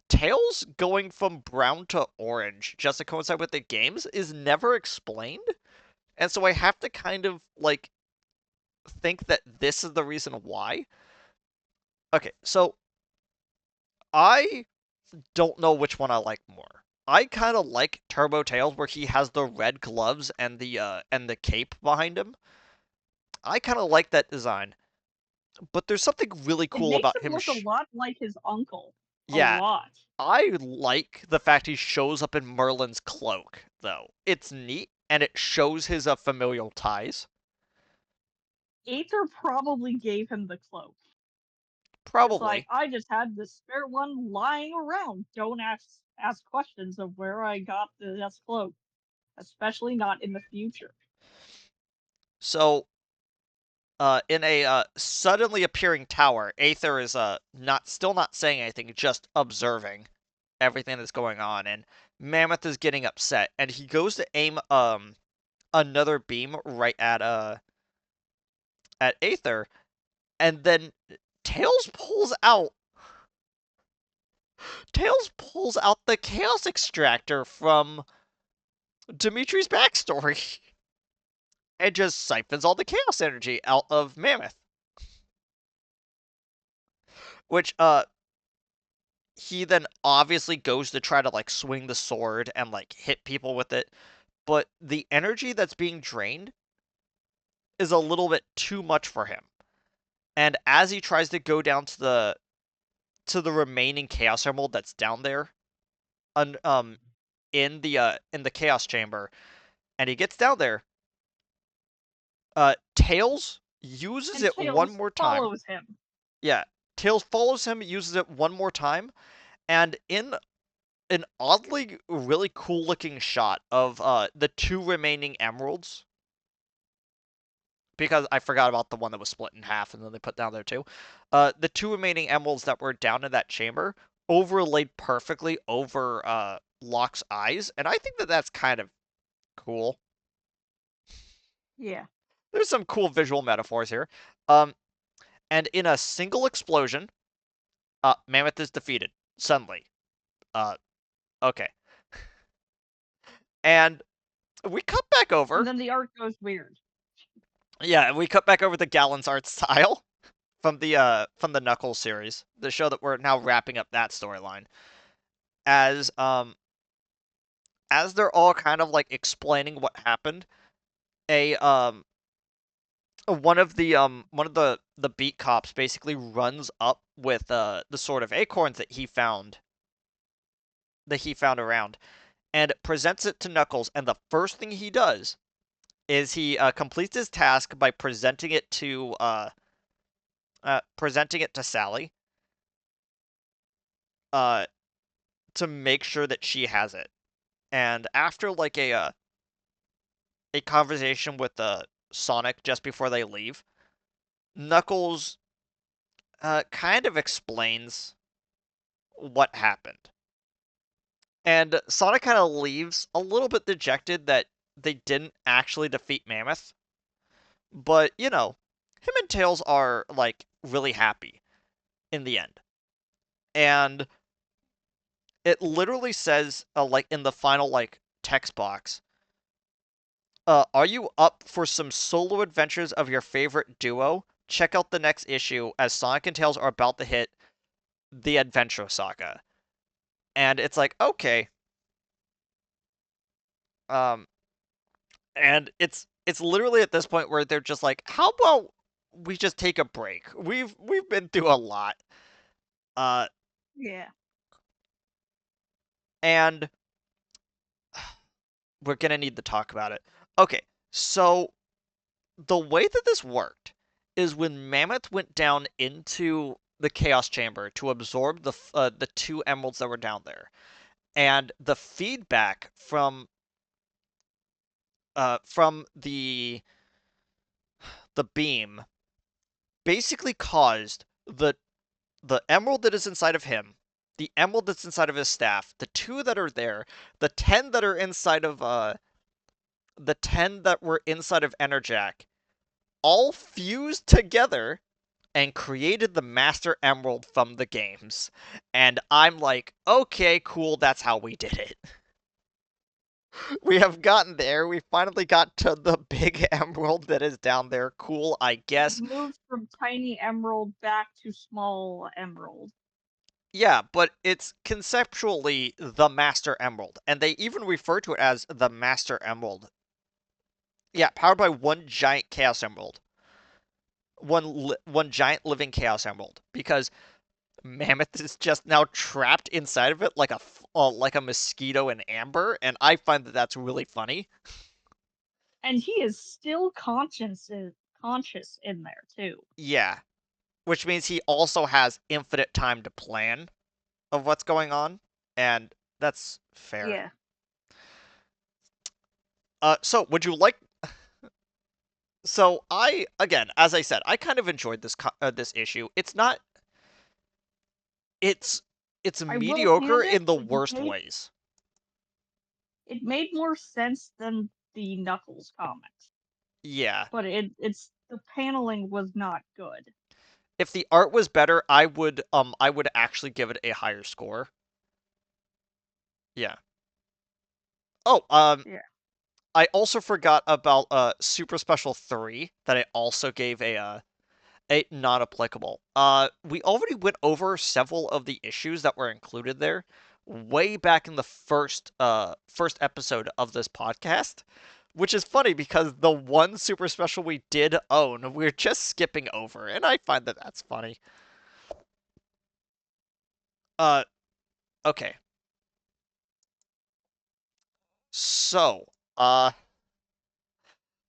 Tails going from brown to orange just to coincide with the games is never explained. And so I have to kind of like think that this is the reason why. Okay, so I don't know which one I like more. I kind of like Turbo Tails where he has the red gloves and the cape behind him. I kind of like that design, but there's something really It cool makes about him him. look a lot like his uncle. a Yeah, lot. I like the fact he shows up in Merlin's cloak, though. It's neat, and it shows his familial ties. Aether probably gave him the cloak. It's like, Probably. I just had the spare one lying around. Don't ask questions of where I got this cloak, especially not in the future. So, in a suddenly appearing tower, Aether is not still not saying anything, just observing everything that's going on, and Mammoth is getting upset, and he goes to aim another beam right at Aether, and then Tails pulls out the Chaos Extractor from Dimitri's backstory and just siphons all the Chaos energy out of Mammoth, which he then obviously goes to try to like swing the sword and like hit people with it, but the energy that's being drained is a little bit too much for him. And as he tries to go down to the remaining Chaos Emerald that's down there, un, in the Chaos Chamber, and he gets down there, Tails uses And it one Tails more time. follows him. Yeah, Tails follows him, uses it one more time, and in an oddly really cool looking shot of the two remaining emeralds, because I forgot about the one that was split in half and then they put down there too. The two remaining emeralds that were down in that chamber overlaid perfectly over Locke's eyes, and I think that that's kind of cool. Yeah. There's some cool visual metaphors here. Um, and in a single explosion, Mammoth is defeated suddenly. Uh, okay, and we cut back And over. then the art goes weird. Yeah, we cut back over the Gallon's art style from the Knuckles series, the show that we're now wrapping up that storyline. As as they're all kind of like explaining what happened, a one of the beat cops basically runs up with the sort of acorns that he found around and presents it to Knuckles, and the first thing he does is he completes his task by presenting it to Sally uh to make sure that she has it. And after like a conversation with Sonic just before they leave, Knuckles kind of explains what happened. And Sonic kind of leaves a little bit dejected that they didn't actually defeat Mammoth. But, him and Tails are, like, really happy in the end. And it literally says, like, in the final, like, text box, are you up for some solo adventures of your favorite duo? Check out the next issue as Sonic and Tails are about to hit the Adventure Saga. And it's like, okay. Um, and it's literally at this point where they're just like, how about we just take a break? We've been through a lot. Uh, Yeah. and we're gonna need to talk about it. Okay, so the way that this worked is when Mammoth went down into the Chaos Chamber to absorb the two emeralds that were down there, and the feedback from the beam basically caused the emerald that is inside of him, the emerald that's inside of his staff, the two that are there, the 10 that are inside of the 10 that were inside of Enerjack, all fused together and created the Master Emerald from the games. And I'm like, okay, cool, that's how we did it. We have gotten there. We finally got to the big emerald that is down there. Cool, I We've guess. moved from tiny emerald back to small emerald. Yeah, but it's conceptually the Master Emerald, and they even refer to it as the Master Emerald. Yeah, powered by one giant Chaos Emerald, one giant living Chaos Emerald, because Mammoth is just now trapped inside of it like a mosquito in amber, and I find that that's really funny. And he is still conscious in there too. Yeah, which means he also has infinite time to plan of what's going on, and that's fair. Yeah. So would you like? So I again, as I said, I kind of enjoyed this issue. It's it's I will mediocre hand it, in the worst ways. it made more sense than the Knuckles comics, Yeah. but it's the paneling was not good. If the art was better, I would actually give it a higher score. Yeah. Oh, Yeah. I also forgot about Super Special 3 that I also gave a non-applicable. We already went over several of the issues that were included there way back in the first episode of this podcast, which is funny because the one super special we did own, we're just skipping over, and I find that that's funny. Uh, okay. So,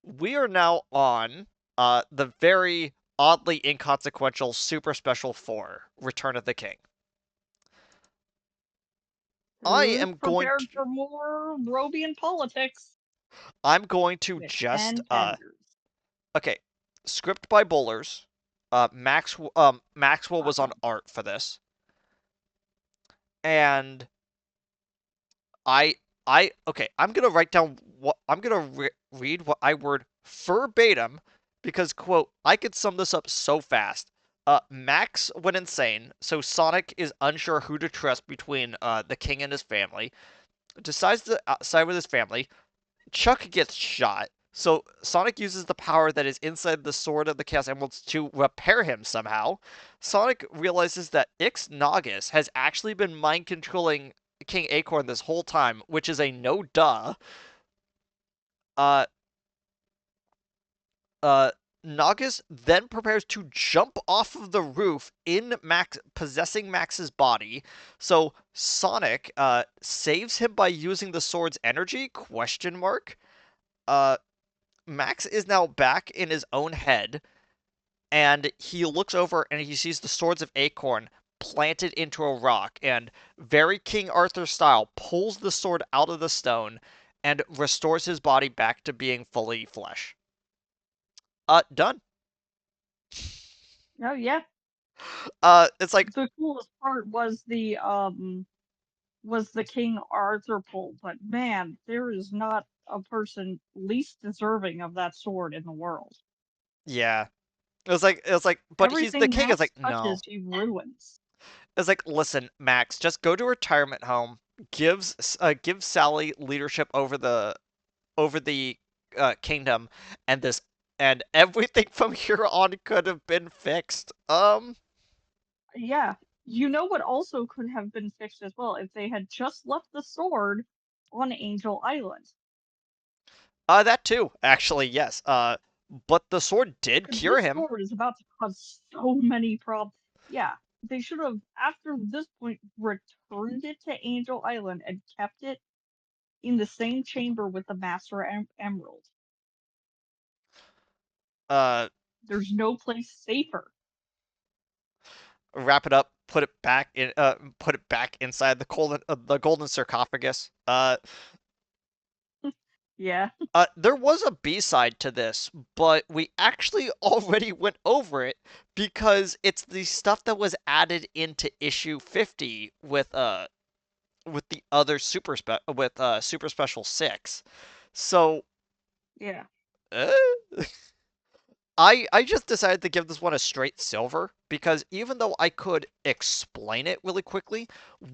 we are now on the very oddly inconsequential Super Special 4, Return of the King. I am going Prepared to for more Robian politics I'm going to with just 10 tenders. okay. Script by Bowlers. Maxwell was on Uh-huh. art for this, and I okay. I'm gonna write down what I'm gonna read what I word verbatim because quote I could sum this up so fast. Max went insane, so Sonic is unsure who to trust between the king and his family. Decides to side with his family. Chuck gets shot, so Sonic uses the power that is inside the Sword of the Chaos Emeralds to repair him somehow. Sonic realizes that Ix Naugus has actually been mind controlling King Acorn this whole time, which is a no duh. Uh, uh, Naugus then prepares to jump off of the roof in Max, possessing Max's body. So Sonic saves him by using the sword's energy? Question mark. Uh, Max is now back in his own head, and he looks over and he sees the swords of Acorn planted into a rock, and very King Arthur style, pulls the sword out of the stone and restores his body back to being fully flesh. Done. Oh yeah. It's like, The coolest part was the King Arthur pull, but man, there is not a person least deserving of that sword in the world. yeah. It was like, but he's the Everything king. It's Max like, no. touches, he ruins. It's like, listen, Max, just go to a retirement home. Give Sally leadership over the kingdom, and this and everything from here on could have been fixed. Yeah, you know what also could have been fixed as well if they had just left the sword on Angel Island. That too, actually, yes. But the sword did Because cure this him. sword is about to cause so many problems. Yeah, they should have, after this point, returned it to Angel Island and kept it in the same chamber with the Master Emerald. Uh, There's no place safer. Wrap it up, put it back inside the golden sarcophagus. Yeah, There was a B-side to this, but we actually already went over it because it's the stuff that was added into issue 50 with the other Super Special 6. So, yeah, uh, I just decided to give this one a straight silver because even though I could explain it really quickly,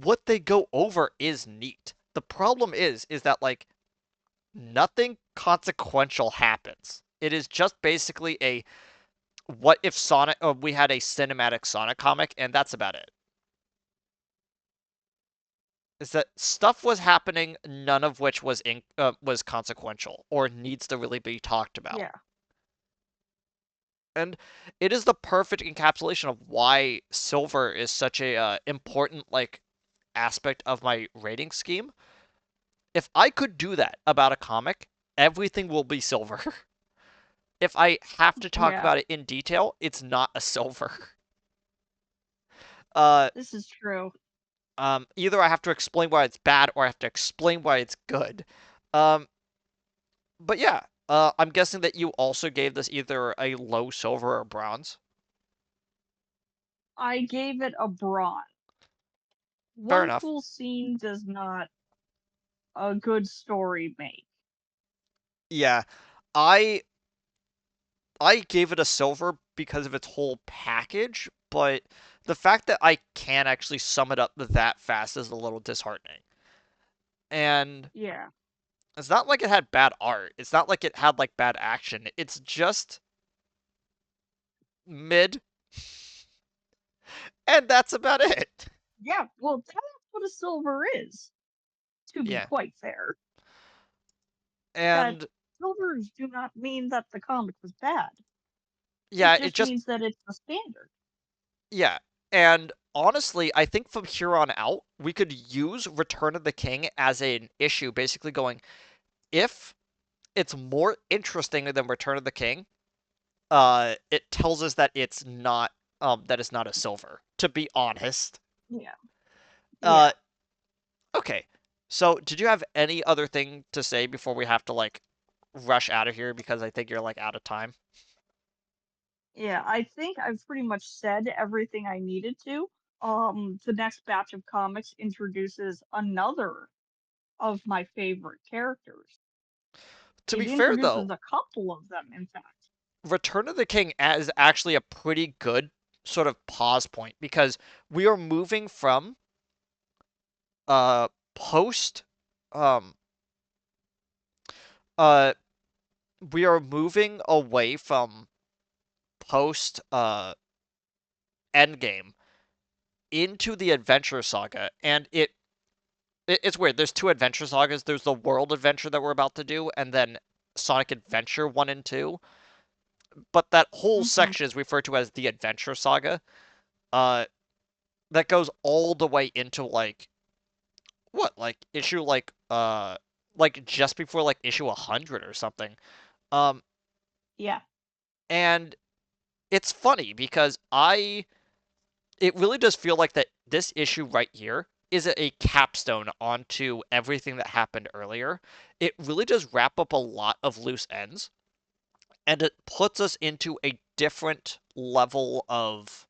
what they go over is neat. The problem is that like nothing consequential happens. It is just basically a what if Sonic we had a cinematic Sonic comic and that's about it. Is that stuff was happening, none of which was consequential or needs to really be talked about. yeah. And it is the perfect encapsulation of why silver is such a important like aspect of my rating scheme. If I could do that about a comic, everything will be silver. If I have to talk Yeah, about it in detail, it's not a silver. Uh, this is true. Either I have to explain why it's bad or I have to explain why it's good. Um, but yeah, I'm guessing that you also gave this either a low silver or bronze. I gave it a bronze. Fair One enough. cool scene does not a good story make. Yeah, I I gave it a silver because of its whole package, but the fact that I can't actually sum it up that fast is a little disheartening. And Yeah, it's not like it had bad art. It's not like it had like bad action. It's just mid, and that's about it. yeah. Well, that's what a silver is. To be Yeah. quite fair, that And silvers do not mean that the comic was bad. It yeah, it just just means that it's the standard. yeah. And honestly, I think from here on out, we could use Return of the King as an issue, basically going, if it's more interesting than Return of the King, it tells us that it's not a silver, to be honest. Yeah, Uh yeah, okay. So did you have any other thing to say before we have to like rush out of here because I think you're like out of time? yeah. I think I've pretty much said everything I needed to. The next batch of comics introduces another of my favorite characters. To It be fair introduces though, a couple of them, in fact. Return of the King is actually a pretty good sort of pause point because we are moving from uh post um uh we are moving away from post Endgame into the Adventure Saga, and it's weird. There's two Adventure Sagas. There's the World Adventure that we're about to do, and then Sonic Adventure 1 and 2. But that whole Hmm. section is referred to as the Adventure Saga. Uh, that goes all the way into like what, like issue like just before like issue 100 or something. Um, Yeah. and it's funny because it really does feel like that this issue right here is a capstone onto everything that happened earlier. It really does wrap up a lot of loose ends, and it puts us into a different level of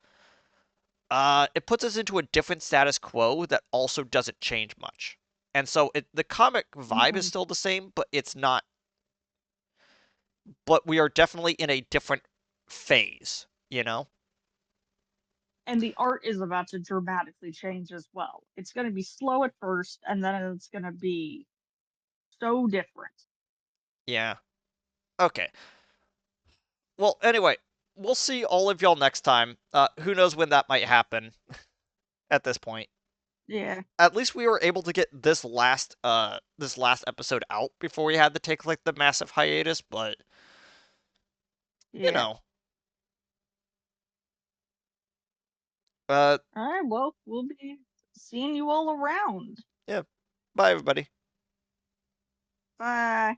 it puts us into a different status quo that also doesn't change much. And so the comic vibe is Hmm. still the same, but it's not but we are definitely in a different phase, you know? And the art is about to dramatically change as well. It's going to be slow at first, and then it's going to be so different. Yeah. Okay. Well, anyway, we'll see all of y'all next time. Who knows when that might happen at this point. Yeah, At least we were able to get this last episode out before we had to take like the massive hiatus, but you yeah. know. Uh All right, well, we'll be seeing you all around. yeah. Bye everybody. Bye.